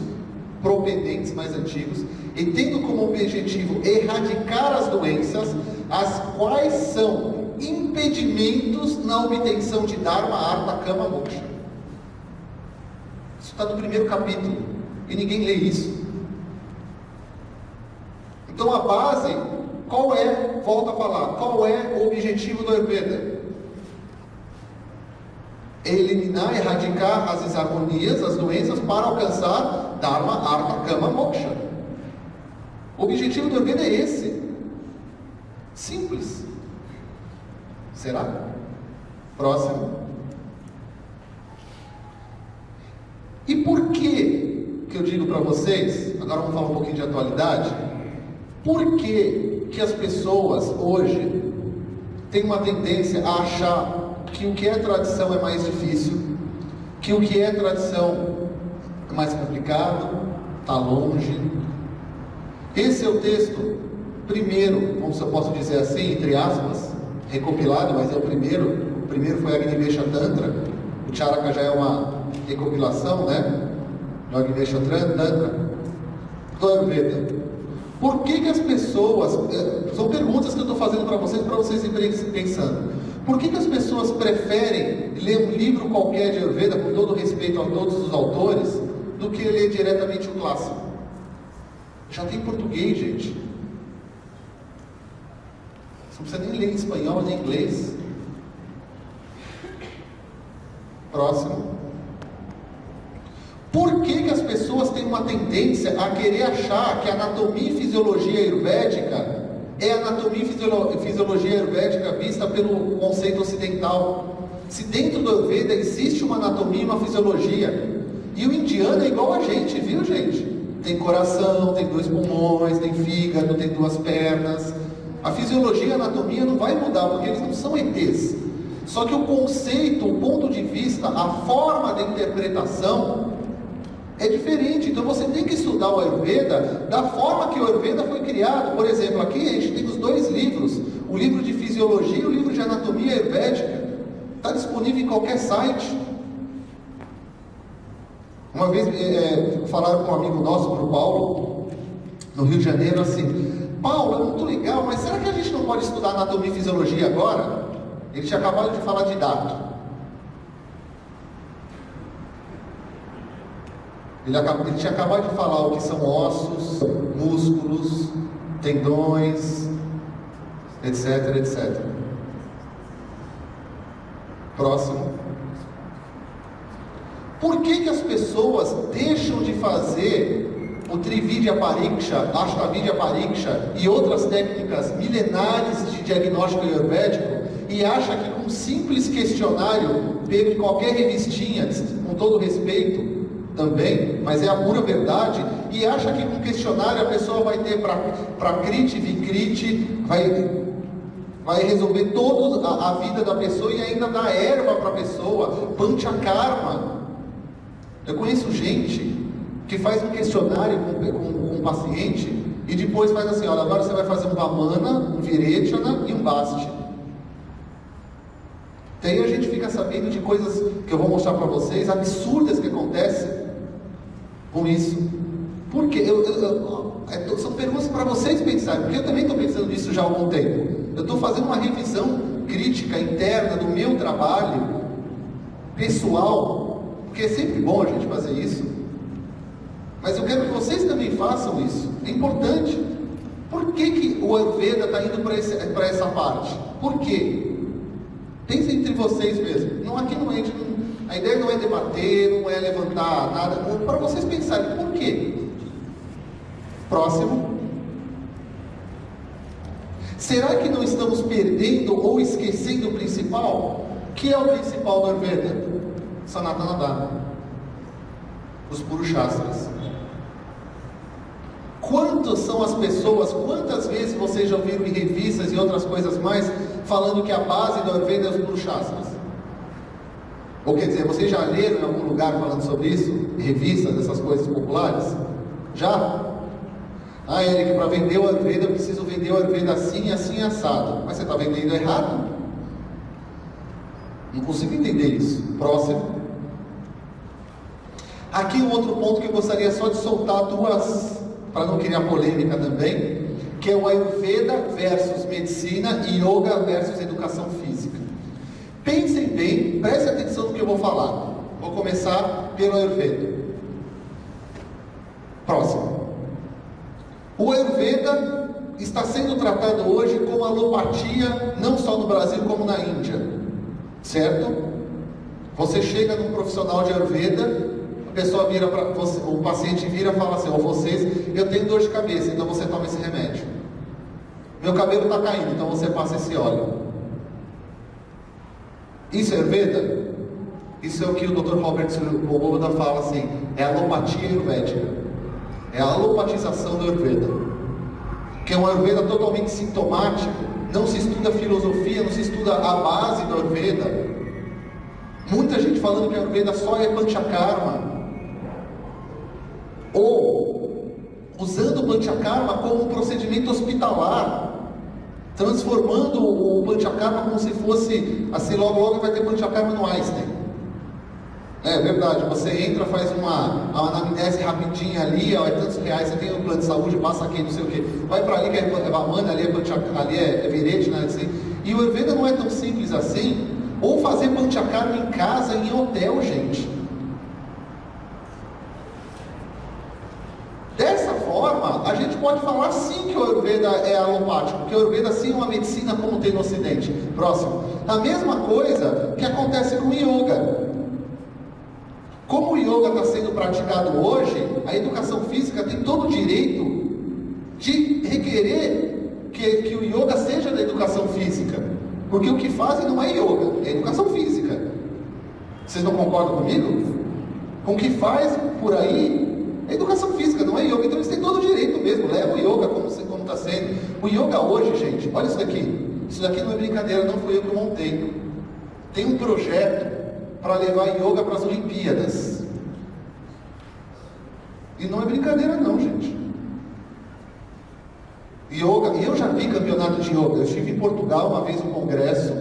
S1: e tendo como objetivo erradicar as doenças, as quais são impedimentos na obtenção de Dharma, Artha, Kama, Moksha. Isso está no primeiro capítulo, e ninguém lê isso. Então a base, qual é, volta a falar, qual é o objetivo do Ayurveda? Eliminar, erradicar as desarmonias, as doenças, para alcançar Dharma, Artha, Kama, Moksha. O objetivo do Ayurveda é esse. Simples. Será? Próximo. E por que eu digo para vocês, agora vamos falar um pouquinho de atualidade, por que as pessoas hoje têm uma tendência a achar que o que é tradição é mais difícil, que o que é tradição é mais complicado, está longe? Esse é o texto primeiro, como se eu posso dizer assim, entre aspas, recopilado, mas é o primeiro foi Agnivesha Tantra. O Charaka já é uma recopilação, né? Do Agnivesha Tantra, do Ayurveda. Por que as pessoas, são perguntas que eu estou fazendo para vocês irem pensando. Por que as pessoas preferem ler um livro qualquer de Ayurveda, com todo respeito a todos os autores, do que ler diretamente o clássico? Já tem português, gente. Você não precisa nem ler em espanhol nem em inglês. Próximo. Por que as pessoas têm uma tendência a querer achar que a anatomia e fisiologia ayurvédica é a anatomia e fisiologia ayurvédica vista pelo conceito ocidental? Se dentro do Ayurveda existe uma anatomia e uma fisiologia, e o indiano é igual a gente, viu, gente? Tem coração, tem 2 pulmões, tem fígado, tem 2 pernas. A fisiologia e a anatomia não vai mudar, porque eles não são ETs. Só que o conceito, o ponto de vista, a forma de interpretação é diferente. Então você tem que estudar o Ayurveda da forma que o Ayurveda foi criado. Por exemplo, aqui a gente tem os 2 livros, o livro de fisiologia e o livro de anatomia ayurvédica. Está disponível em qualquer site. Uma vez falaram com um amigo nosso, para o Paulo, no Rio de Janeiro, assim: Paulo, é muito legal, mas será que a gente não pode estudar anatomia e fisiologia agora? Ele tinha acabado de falar de dato. Ele tinha acabado de falar o que são ossos, músculos, tendões, etc, etc. Próximo. Por que as pessoas deixam de fazer o Trividya Pariksha, Ashtavidya Pariksha e outras técnicas milenares de diagnóstico ayurvédico e acham que com um simples questionário, pego em qualquer revistinha, com todo respeito, também, mas é a pura verdade, e acha que com questionário a pessoa vai ter para Kriti, Vikriti, vai resolver toda a vida da pessoa e ainda dá erva para a pessoa, Panchakarma. Eu conheço gente que faz um questionário com um paciente e depois faz assim: olha, agora você vai fazer um Vamana, um Virechana e um Basti. Daí a gente fica sabendo de coisas que eu vou mostrar para vocês, absurdas que acontecem com isso. Por quê? São perguntas para vocês pensarem, porque eu também estou pensando nisso já há algum tempo. Eu estou fazendo uma revisão crítica interna do meu trabalho pessoal, porque é sempre bom a gente fazer isso, mas eu quero que vocês também façam isso, é importante. Por que o Ayurveda está indo para essa parte? Por quê? Pensem entre vocês mesmo. A ideia não é debater, não é levantar nada, para vocês pensarem, por quê? Próximo. Será que não estamos perdendo ou esquecendo o principal? Que é o principal do Ayurveda? Sanatana Dharma, os Purushastras. Quantas são as pessoas, quantas vezes vocês já ouviram em revistas e outras coisas mais, falando que a base do Ayurveda é os Purushastras? Ou quer dizer, vocês já leram em algum lugar falando sobre isso? Em revistas, essas coisas populares? Já? Ah, Eric, para vender o Ayurveda eu preciso vender o Ayurveda assim, assim, assado. Mas você está vendendo errado? Não consigo entender isso. Próximo. Aqui um outro ponto que eu gostaria só de soltar duas, para não criar polêmica também, que é o Ayurveda versus medicina e Yoga versus educação física. Pensem bem, prestem atenção no que eu vou falar. Vou começar pelo Ayurveda. Próximo. O Ayurveda está sendo tratado hoje como alopatia, não só no Brasil como na Índia, certo? Você chega num profissional de Ayurveda, a pessoa vira para você, o paciente vira e fala assim: eu tenho dor de cabeça, então você toma esse remédio. Meu cabelo está caindo, então você passa esse óleo. Isso é Ayurveda? Isso é o que o Dr. Robert Svoboda fala assim: é alopatia ayurvédica. É a alopatização do Ayurveda, que é um Ayurveda totalmente sintomático. Não se estuda filosofia, não se estuda a base do Ayurveda. Muita gente falando que o Ayurveda só é Panchakarma, ou usando o Panchakarma como um procedimento hospitalar, transformando o Panchakarma como se fosse assim: logo vai ter Panchakarma no Einstein. É verdade, você entra, faz uma anamnese rapidinha ali, é tantos reais, você tem um plano de saúde, passa aqui, não sei o que, vai para ali que é Vamana, ali é Virechana, assim. E o Ayurveda não é tão simples assim. Ou fazer Panchakarma em casa, em hotel, gente. Dessa forma, a gente pode falar sim que o Ayurveda é alopático, que o Ayurveda sim é uma medicina como tem no Ocidente. Próximo. A mesma coisa que acontece com o Yoga. Como o Yoga está sendo praticado hoje, a educação física tem todo o direito de requerer que o Yoga seja da educação física. Porque o que fazem não é Yoga, é educação física. Vocês não concordam comigo? Com o que faz por aí é educação física, não é Yoga. Então eles têm todo o direito mesmo, leva o Yoga como está sendo. O Yoga hoje, gente, olha isso daqui. Isso daqui não é brincadeira, não foi eu que montei. Tem um projeto para levar Yoga para as Olimpíadas. E não é brincadeira não, gente. Yoga, e eu já vi campeonato de Yoga. Eu estive em Portugal uma vez no congresso.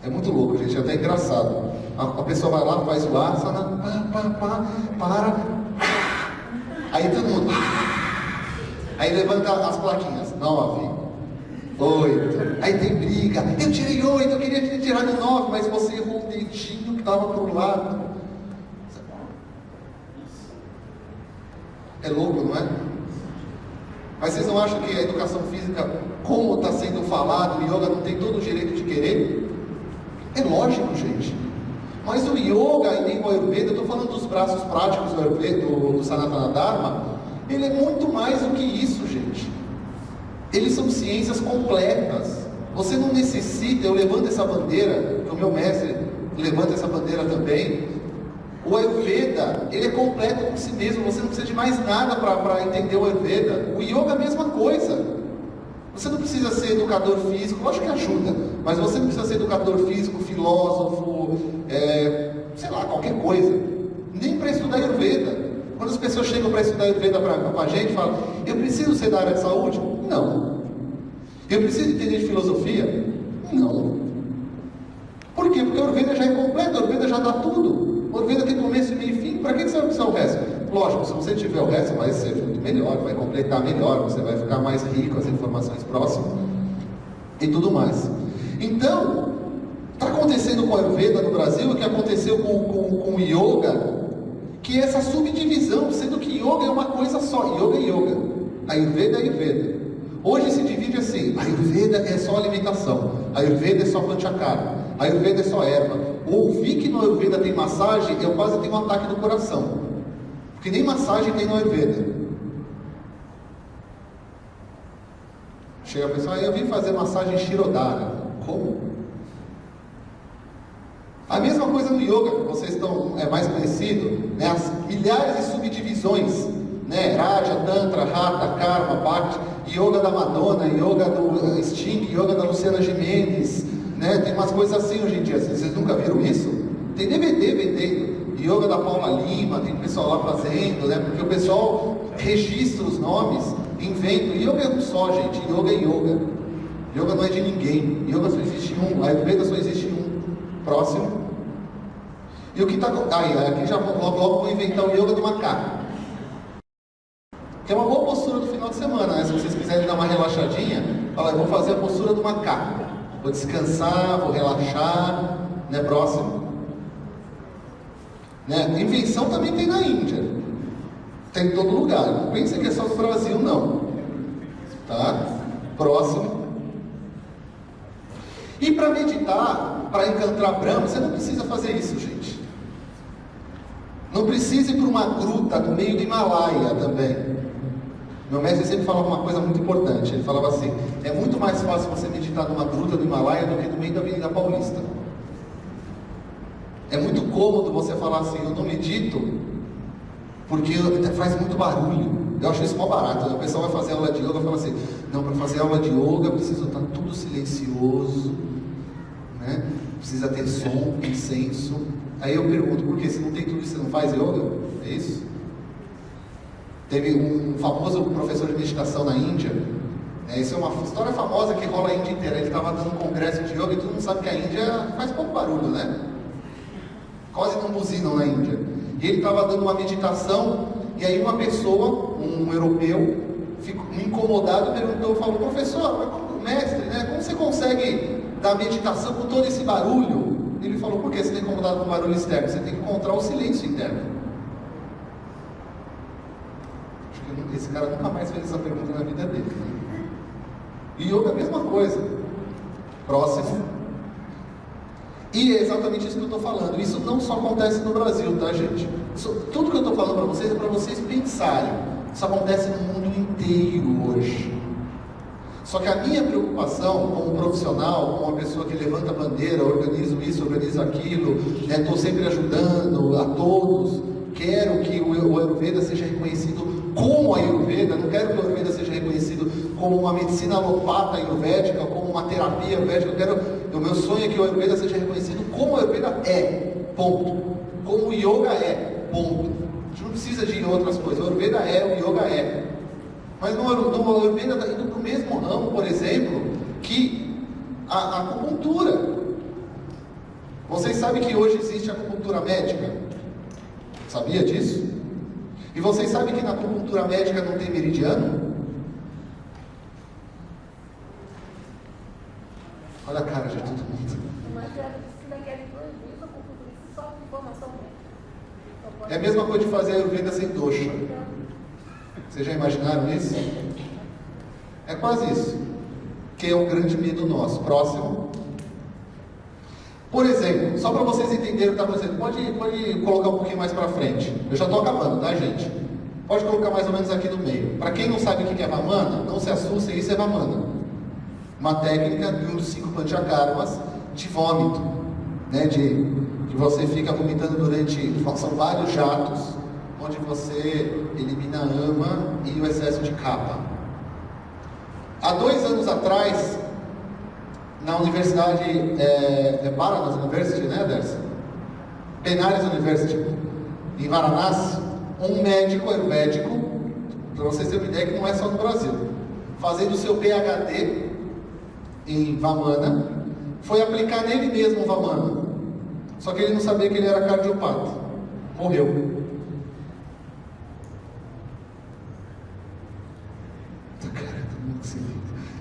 S1: É muito louco, gente, é até engraçado. A pessoa vai lá, faz o asana, para. Aí todo mundo. Aí levanta as plaquinhas. 9, 8. Aí tem briga. Eu tirei 8, eu queria ter tirado 9, mas você errou o dedinho que estava pro lado. É louco, não é? Mas vocês não acham que a educação física, como está sendo falado, o Yoga não tem todo o direito de querer? É lógico, gente. Mas o Yoga e nem o Ayurveda, eu estou falando dos braços práticos do Ayurveda, do Sanatana Dharma, ele é muito mais do que isso, gente. Eles são ciências completas. Você não necessita, eu levanto essa bandeira, que o meu mestre levanta essa bandeira também. O Ayurveda, ele é completo com si mesmo, você não precisa de mais nada para entender o Ayurveda. O Yoga é a mesma coisa. Você não precisa ser educador físico, lógico que ajuda, mas você não precisa ser educador físico, filósofo, sei lá, qualquer coisa. Nem para estudar Ayurveda. Quando as pessoas chegam para estudar Ayurveda com a gente, falam, eu preciso ser da área de saúde? Não. Eu preciso entender de filosofia? Não. Por quê? Porque o Ayurveda já é completo, o Ayurveda já dá tudo. O Ayurveda tem começo, meio e fim, para que você vai precisar o resto? Lógico, se você tiver o resto, vai ser muito melhor, vai completar melhor, você vai ficar mais rico, as informações próximas e tudo mais. Então, está acontecendo com o Ayurveda no Brasil o que aconteceu com o Yoga, que é essa subdivisão, sendo que Yoga é uma coisa só, Yoga é Yoga, Ayurveda é Ayurveda. Hoje se divide assim, Ayurveda é só alimentação, Ayurveda é só panchakarma, Ayurveda é só erva. Ouvir que no Ayurveda tem massagem, eu quase tenho um ataque do coração, porque nem massagem tem no Ayurveda. Chega a pessoa, eu vim fazer massagem Shirodhara. Como? A mesma coisa no Yoga, que vocês estão mais conhecido, né? As milhares de subdivisões, né? Raja, Tantra, Hatha, Karma, Bhakti, Yoga da Madonna, Yoga do Sting, Yoga da Luciana Gimenez, né? Tem umas coisas assim hoje em dia, vocês nunca viram isso? Tem DVD vendendo, Yoga da Paula Lima, tem pessoal lá fazendo, né? Porque o pessoal registra os nomes, inventa. Yoga é um só, gente, Yoga é Yoga. Yoga não é de ninguém, Yoga só existe um, Ayurveda só existe um. Próximo. E o que está... aqui já logo vou inventar o Yoga do macaco. Que é uma boa postura do final de semana, né? Se vocês quiserem dar uma relaxadinha, fala, eu vou fazer a postura do macaco. Vou descansar, vou relaxar, né? Próximo. Né? Invenção também tem na Índia. Tem em todo lugar. Não pense que é só no Brasil, não. Tá? Próximo. E para meditar, para encontrar Brahma, você não precisa fazer isso, gente. Não precisa ir para uma gruta no meio do Himalaia também. Meu mestre sempre falava uma coisa muito importante. Ele falava assim, é muito mais fácil você meditar numa gruta do Himalaia do que no meio da Avenida Paulista. É muito cômodo você falar assim, eu não medito porque faz muito barulho. Eu acho isso mó barato. O pessoal vai fazer aula de yoga e fala assim, não, para fazer aula de yoga precisa estar tudo silencioso, né? Precisa ter som, incenso. Aí eu pergunto, por que? Se não tem tudo isso, você não faz yoga? É isso? Teve um famoso professor de meditação na Índia, né? Isso é uma história famosa que rola a Índia inteira. Ele estava dando um congresso de yoga e todo mundo sabe que a Índia faz pouco barulho, né? Quase não buzinam na Índia. E ele estava dando uma meditação, e aí uma pessoa, um europeu, ficou incomodado, perguntou, falou, professor, mestre, né, como você consegue dar meditação com todo esse barulho? Ele falou, por que você está incomodado com o barulho externo? Você tem que encontrar o silêncio interno. Acho que esse cara nunca mais fez essa pergunta na vida dele. Né? E yoga é a mesma coisa. Próximo. E é exatamente isso que eu estou falando. Isso não só acontece no Brasil, tá, gente? Tudo que eu estou falando para vocês é para vocês pensarem. Isso acontece no mundo inteiro hoje. Só que a minha preocupação como profissional, como uma pessoa que levanta a bandeira, organizo isso, organizo aquilo, estou sempre ajudando a todos, quero que o Ayurveda seja reconhecido como Ayurveda, não quero que o Ayurveda seja reconhecido como uma medicina alopata ayurvédica, como uma terapia ayurvédica, o meu sonho é que o Ayurveda seja reconhecido como o Ayurveda é, ponto. Como o Yoga é, ponto. A gente não precisa de outras coisas, o Ayurveda é, o Yoga é. Mas no Ayurveda está indo para o mesmo ramo, por exemplo, que a acupuntura. Vocês sabem que hoje existe acupuntura médica? Sabia disso? E vocês sabem que na acupuntura médica não tem meridiano? Olha a cara de todo mundo. É a mesma coisa de fazer a Ayurveda sem dosha. Vocês já imaginaram isso? É quase isso. Que é um grande medo nosso. Próximo. Por exemplo, só para vocês entenderem o que está acontecendo, pode colocar um pouquinho mais para frente. Eu já estou acabando, tá, gente? Pode colocar mais ou menos aqui no meio. Para quem não sabe o que é Vamana, não se assustem, isso é Vamana. Uma técnica de um dos 5 panchakarmas de vômito, né? De que você fica vomitando durante, são vários jatos, onde você elimina a ama e o excesso de capa. Há 2 anos atrás, na Universidade Banaras University, né, Dersa? Benares University, em Varanasi, um médico ayurvédico, para vocês terem uma ideia que não é só no Brasil, fazendo o seu PhD em Vamana, foi aplicar nele mesmo o Vamana. Só que ele não sabia que ele era cardiopata. Morreu.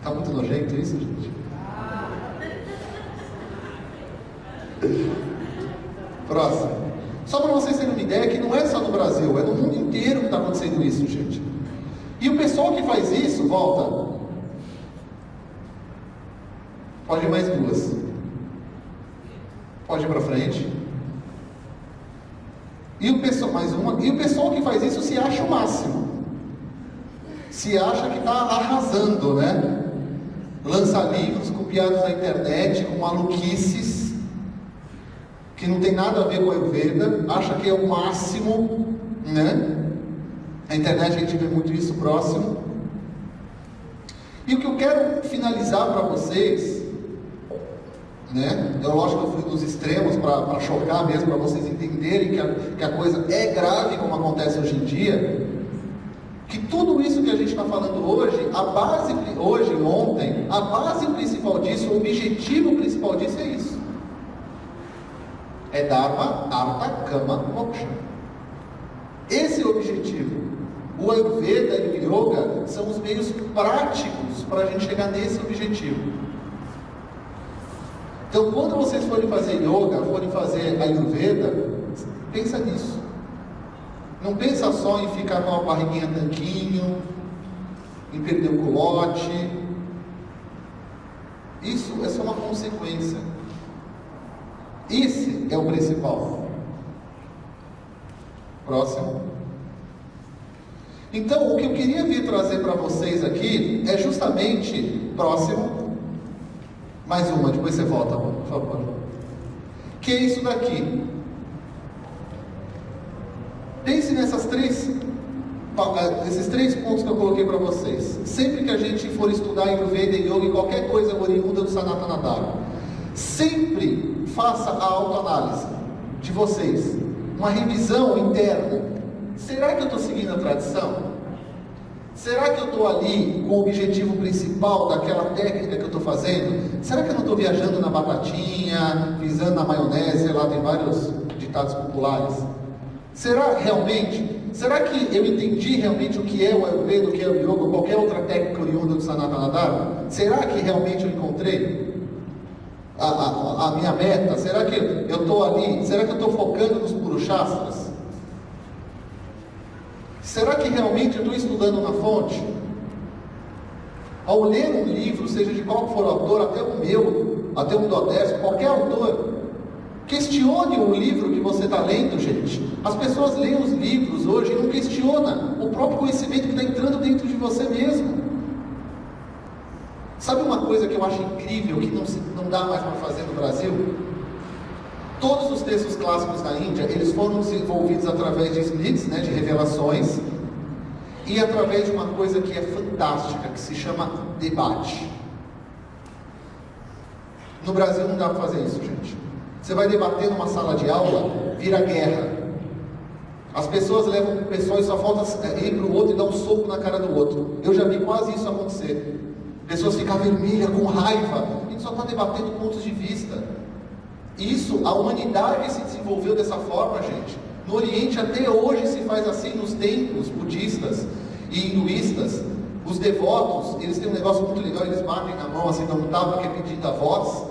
S1: Tá muito nojento isso, gente? Próximo. Só para vocês terem uma ideia que não é só no Brasil, é no mundo inteiro que está acontecendo isso, gente. E o pessoal que faz isso, volta. Pode ir mais 2. Pode ir para frente. E o pessoal, mais uma. E o pessoal que faz isso se acha o máximo. Se acha que está arrasando, né? Lança livros com piadas na internet, com maluquices, que não tem nada a ver com a Ayurveda, acha que é o máximo, né? Na internet a gente vê muito isso próximo. E o que eu quero finalizar para vocês, né? Eu lógico que eu fui dos extremos para chocar mesmo, para vocês entenderem que a coisa é grave como acontece hoje em dia. Que tudo isso que a gente está falando hoje, a base principal disso, o objetivo principal disso é isso. É Dharma, Artha, Kama, Moksha. Esse é o objetivo. O Ayurveda e o Yoga são os meios práticos para a gente chegar nesse objetivo. Então, quando vocês forem fazer Yoga, forem fazer Ayurveda, pensa nisso. Não pensa só em ficar com a barriguinha tanquinho, em perder o culote. Isso é só uma consequência. Esse é o principal. Próximo. Então, o que eu queria vir trazer para vocês aqui é justamente, próximo, mais uma, depois você volta, por favor. Que é isso daqui. Pense nesses 3 pontos que eu coloquei para vocês. Sempre que a gente for estudar Ayurveda e Yoga e qualquer coisa oriunda do Sanatana Dharma, sempre faça a autoanálise de vocês, uma revisão interna. Será que eu estou seguindo a tradição? Será que eu estou ali com o objetivo principal daquela técnica que eu estou fazendo? Será que eu não estou viajando na batatinha, pisando na maionese? Lá tem vários ditados populares. Será realmente? Será que eu entendi realmente o que é o Ayurveda, o que é o Yoga, ou qualquer outra técnica oriunda do Sanatana Dharma? Será que realmente eu encontrei a minha meta? Será que eu estou ali? Será que eu estou focando nos Purushastras? Será que realmente eu estou estudando na fonte? Ao ler um livro, seja de qual for o autor, até o meu, até o do Odécio, qualquer autor, questione o livro que você está lendo, gente. As pessoas leem os livros hoje e não questionam o próprio conhecimento que está entrando dentro de você mesmo. Sabe uma coisa que eu acho incrível, que não dá mais para fazer no Brasil? Todos os textos clássicos da Índia, eles foram desenvolvidos através de smrits, né, de revelações, e através de uma coisa que é fantástica, que se chama debate. No Brasil não dá para fazer isso, gente. Você vai debater numa sala de aula, vira guerra. As pessoas levam o pessoal e só falta ir para o outro e dar um soco na cara do outro. Eu já vi quase isso acontecer. Pessoas ficam vermelhas, com raiva. A gente só está debatendo pontos de vista. Isso, a humanidade se desenvolveu dessa forma, gente. No Oriente até hoje se faz assim nos templos budistas e hinduístas. Os devotos, eles têm um negócio muito legal, eles batem na mão assim, dão um tapa que é pedindo a voz.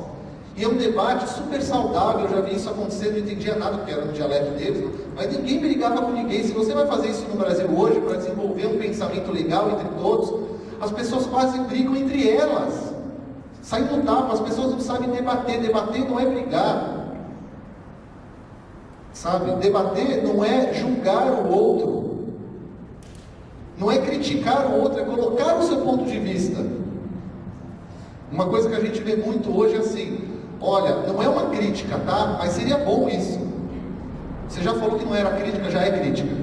S1: E é um debate super saudável, eu já vi isso acontecer, não entendia nada, porque era no dialeto deles, mas ninguém brigava com ninguém. Se você vai fazer isso no Brasil hoje, para desenvolver um pensamento legal entre todos, as pessoas quase brigam entre elas. Saem no tapa, as pessoas não sabem debater. Debater não é brigar. Sabe? Debater não é julgar o outro. Não é criticar o outro, é colocar o seu ponto de vista. Uma coisa que a gente vê muito hoje é assim, olha, não é uma crítica, tá? Mas seria bom isso. Você já falou que não era crítica, já é crítica.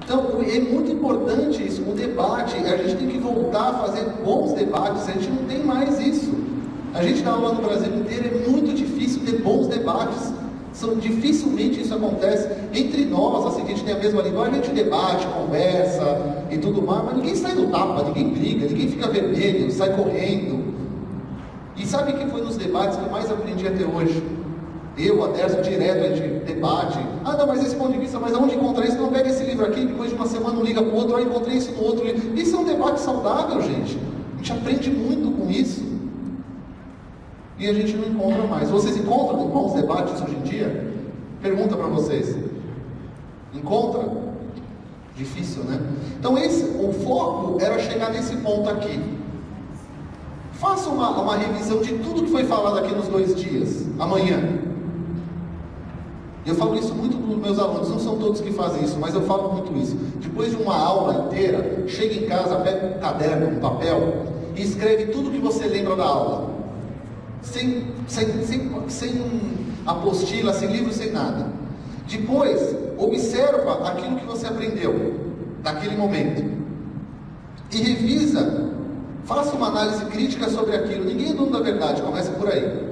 S1: Então, é muito importante isso, o debate. A gente tem que voltar a fazer bons debates. A gente não tem mais isso. A gente dá aula no Brasil inteiro, é muito difícil ter bons debates. Dificilmente isso acontece entre nós, assim, que a gente tem a mesma linguagem, a gente debate, conversa e tudo mais, mas ninguém sai no tapa, ninguém briga, ninguém fica vermelho, sai correndo. E sabe o que foi nos debates que eu mais aprendi até hoje? Eu, Aderson, direto a gente debate. Ah, não, mas esse ponto de vista, mas aonde encontrar isso? Não, pega esse livro aqui, depois de uma semana um liga para o outro, eu encontrei isso no outro livro. Isso é um debate saudável, gente. A gente aprende muito com isso. E a gente não encontra mais. Vocês encontram bons debates hoje em dia? Pergunta para vocês. Encontra? Difícil, né? Então o foco era chegar nesse ponto aqui. Faça uma revisão de tudo que foi falado aqui nos 2 dias, amanhã. Eu falo isso muito para os meus alunos, não são todos que fazem isso, mas eu falo muito isso. Depois de uma aula inteira, chega em casa, pega um caderno, um papel, e escreve tudo que você lembra da aula. Sem apostila, sem livro, sem nada. Depois, observa aquilo que você aprendeu naquele momento e revisa, faça uma análise crítica sobre aquilo. Ninguém é dono da verdade, começa por aí.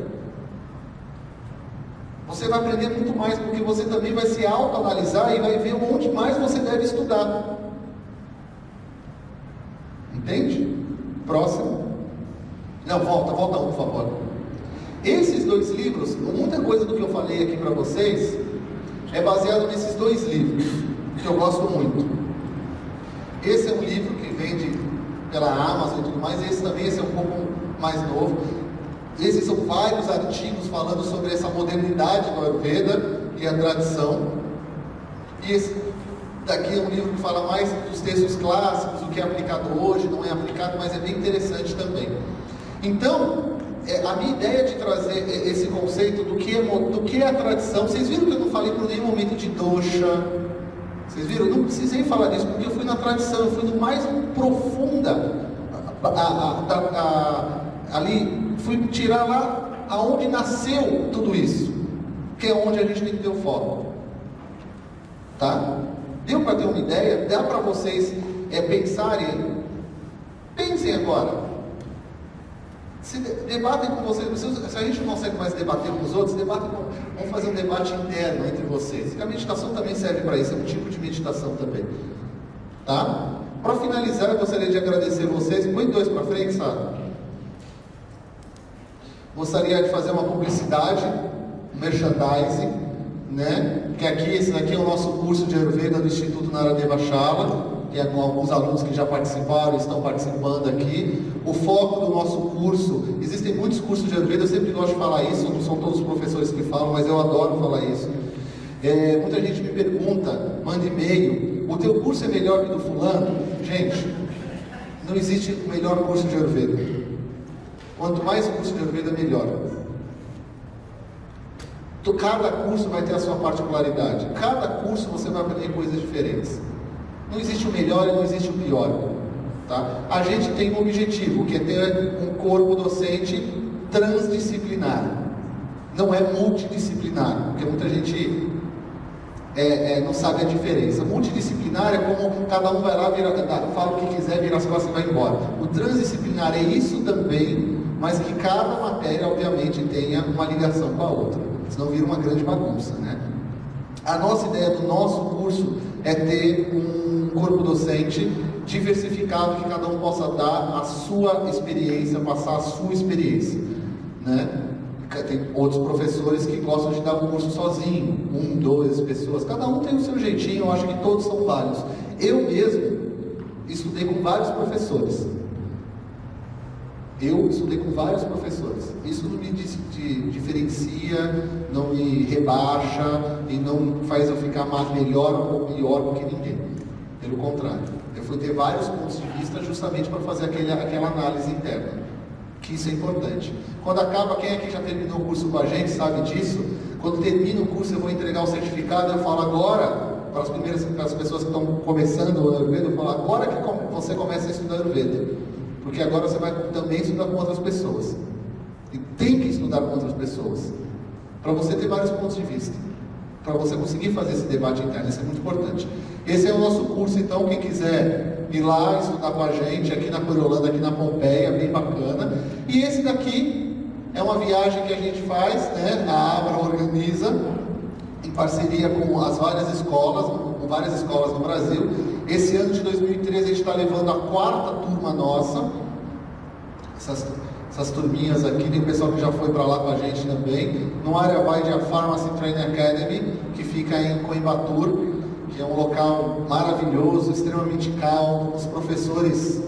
S1: Você vai aprender muito mais, porque você também vai se autoanalisar e vai ver onde mais você deve estudar. Entende? Próximo. Não, volta um, por favor. Esses 2 livros, muita coisa do que eu falei aqui para vocês é baseado nesses 2 livros, que eu gosto muito. Esse é um livro que vende pela Amazon e tudo mais, esse é um pouco mais novo. Esses são vários artigos falando sobre essa modernidade do Ayurveda e a tradição. E esse daqui é um livro que fala mais dos textos clássicos, o que é aplicado hoje, não é aplicado, mas é bem interessante também. Então, a minha ideia de trazer esse conceito do que é a tradição, vocês viram que eu não falei por nenhum momento de dosha, vocês viram? Eu não precisei falar disso, porque eu fui na tradição, eu fui no mais profunda, ali, fui tirar lá aonde nasceu tudo isso, que é onde a gente tem que ter o foco. Tá? Deu para ter uma ideia? Dá para vocês pensarem? Pensem agora. Se debatem com vocês. Se a gente não consegue mais debater com os outros, vamos fazer um debate interno entre vocês. E a meditação também serve para isso, é um tipo de meditação também. Tá? Para finalizar, eu gostaria de agradecer vocês. Põe 2 para frente, sabe? Gostaria de fazer uma publicidade, um merchandising, né? Que aqui, esse daqui é o nosso curso de Ayurveda do Instituto Naradeva Shala, que é com alguns alunos que já participaram, estão participando aqui. O foco do nosso curso, existem muitos cursos de Ayurveda, eu sempre gosto de falar isso, não são todos os professores que falam, mas eu adoro falar isso. Muita gente me pergunta, manda e-mail, o teu curso é melhor que o do fulano? Gente, não existe o melhor curso de Ayurveda. Quanto mais curso de Ayurveda, melhor. Cada curso vai ter a sua particularidade. Cada curso você vai aprender coisas diferentes. Não existe o melhor e não existe o pior. Tá? A gente tem um objetivo, que é ter um corpo docente transdisciplinar. Não é multidisciplinar, porque muita gente não sabe a diferença. Multidisciplinar é como cada um vai lá, fala o que quiser, vira as costas e vai embora. O transdisciplinar é isso também, mas que cada matéria, obviamente, tenha uma ligação com a outra. Senão vira uma grande bagunça, né? A nossa ideia do nosso curso é ter um corpo docente diversificado, que cada um possa dar a sua experiência, passar a sua experiência, né? Tem outros professores que gostam de dar o curso sozinho, 1, 2 pessoas, cada um tem o seu jeitinho, eu acho que todos são válidos. Eu mesmo estudei com vários professores. Isso não me diferencia, não me rebaixa e não faz eu ficar mais melhor ou pior do que ninguém. Pelo contrário, eu fui ter vários pontos de vista justamente para fazer aquela análise interna, que isso é importante. Quando acaba, quem aqui já terminou o curso com a gente sabe disso, quando termina o curso eu vou entregar o certificado, eu falo agora, para as pessoas que estão começando o Ayurveda, eu falo agora que você começa a estudar Ayurveda. porque agora você vai também estudar com outras pessoas. E tem que estudar com outras pessoas, para você ter vários pontos de vista, para você conseguir fazer esse debate interno. Isso é muito importante. Esse é o nosso curso, então, quem quiser ir lá estudar com a gente, aqui na Coriolanda, aqui na Pompeia, bem bacana. E esse daqui é uma viagem que a gente faz, né? A Abra organiza, em parceria com as várias escolas, com várias escolas no Brasil. Esse ano de 2013 a gente está levando a 4ª turma nossa, essas turminhas aqui, tem pessoal que já foi para lá com a gente também, no Aryavaidya Pharmacy Training Academy, que fica em Coimbatore, que é um local maravilhoso, extremamente calmo, os professores,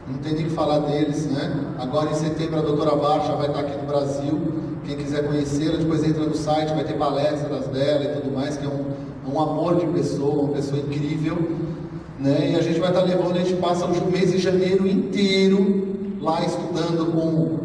S1: não tem nem o que falar deles, né? Agora em setembro a doutora Varsha vai estar aqui no Brasil, quem quiser conhecê-la, depois entra no site, vai ter palestras dela e tudo mais, que é um amor de pessoa, uma pessoa incrível, né? E a gente vai estar levando, a gente passa o mês de janeiro inteiro lá estudando com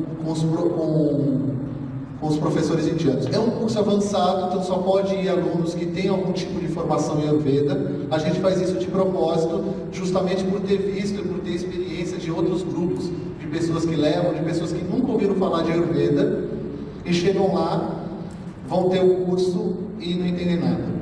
S1: os professores indianos. É um curso avançado, então só pode ir alunos que têm algum tipo de formação em Ayurveda. A gente faz isso de propósito, justamente por ter visto e por ter experiência de outros grupos, de pessoas que levam, de pessoas que nunca ouviram falar de Ayurveda, e chegam lá, vão ter o curso e não entendem nada.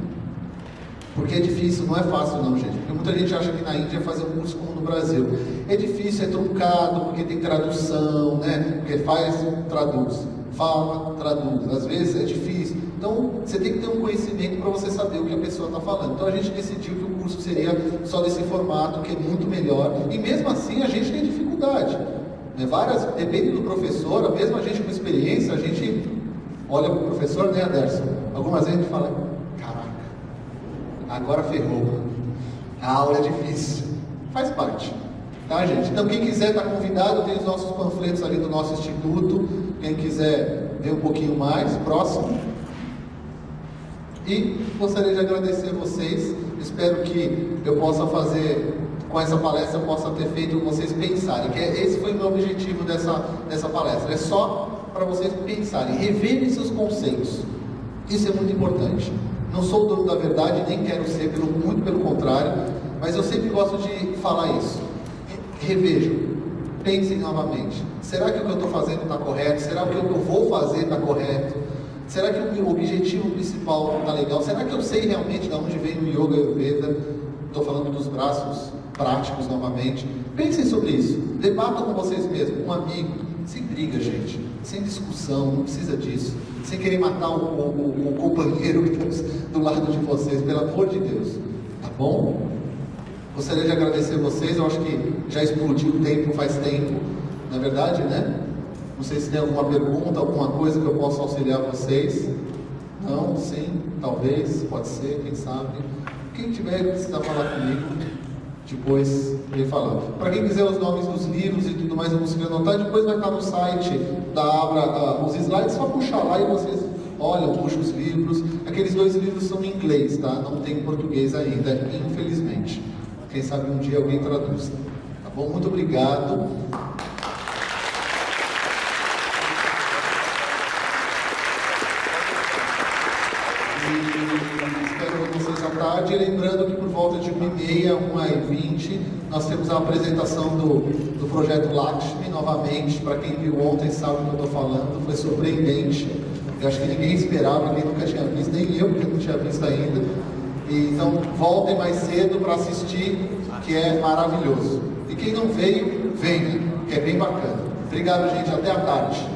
S1: Porque é difícil, não é fácil não, gente. Porque muita gente acha que na Índia fazer um curso como no Brasil. É difícil, é truncado, porque tem tradução, né? Porque faz, traduz. Fala, traduz. Às vezes é difícil. Então, você tem que ter um conhecimento para você saber o que a pessoa está falando. Então, a gente decidiu que o curso seria só desse formato, que é muito melhor. E mesmo assim, a gente tem dificuldade. Né? Depende do professor, mesmo a gente com experiência, a gente olha para o professor, né, Aderson? Algumas vezes a gente fala, caraca, agora ferrou. A aula é difícil. Faz parte. Tá, gente? Então, quem quiser estar convidado, tem os nossos panfletos ali do nosso instituto. Quem quiser ver um pouquinho mais, próximo. E gostaria de agradecer a vocês. Espero que eu possa fazer, com essa palestra, eu possa ter feito vocês pensarem. Esse foi o meu objetivo dessa palestra. É só para vocês pensarem, reverem seus conceitos. Isso é muito importante. Não sou o dono da verdade, nem quero ser, muito pelo contrário, mas eu sempre gosto de falar isso. Revejam, pensem novamente. Será que o que eu estou fazendo está correto? Será que o que eu vou fazer está correto? Será que o objetivo principal está legal? Será que eu sei realmente de onde vem o Yoga Ayurveda? Estou falando dos braços práticos novamente. Pensem sobre isso. Debatam com vocês mesmos, um amigo. Sem briga, gente. Sem discussão, não precisa disso. Sem querer matar o companheiro que está do lado de vocês, pelo amor de Deus. Tá bom? Gostaria de agradecer vocês. Eu acho que já explodiu o tempo faz tempo, na verdade, né? Não sei se tem alguma pergunta, alguma coisa que eu possa auxiliar vocês. Não? Sim? Talvez? Pode ser? Quem sabe? Quem tiver precisar falar comigo, depois vem falar. Para quem quiser os nomes dos livros e tudo mais, eu consegui anotar. Depois vai estar no site da Abra, os slides, só puxar lá e vocês olham, puxam os livros. Aqueles 2 livros são em inglês, tá? Não tem em português ainda, infelizmente. Quem sabe um dia alguém traduz. Tá bom? Muito obrigado. E espero vocês à tarde. Lembrando que por volta de 1h30, 1h20, nós temos a apresentação do projeto Lakshmi novamente. Para quem viu ontem sabe o que eu estou falando. Foi surpreendente. Eu acho que ninguém esperava, ninguém nunca tinha visto, nem eu, porque não tinha visto ainda. Então, voltem mais cedo para assistir, que é maravilhoso. E quem não veio, venha, que é bem bacana. Obrigado, gente. Até a tarde.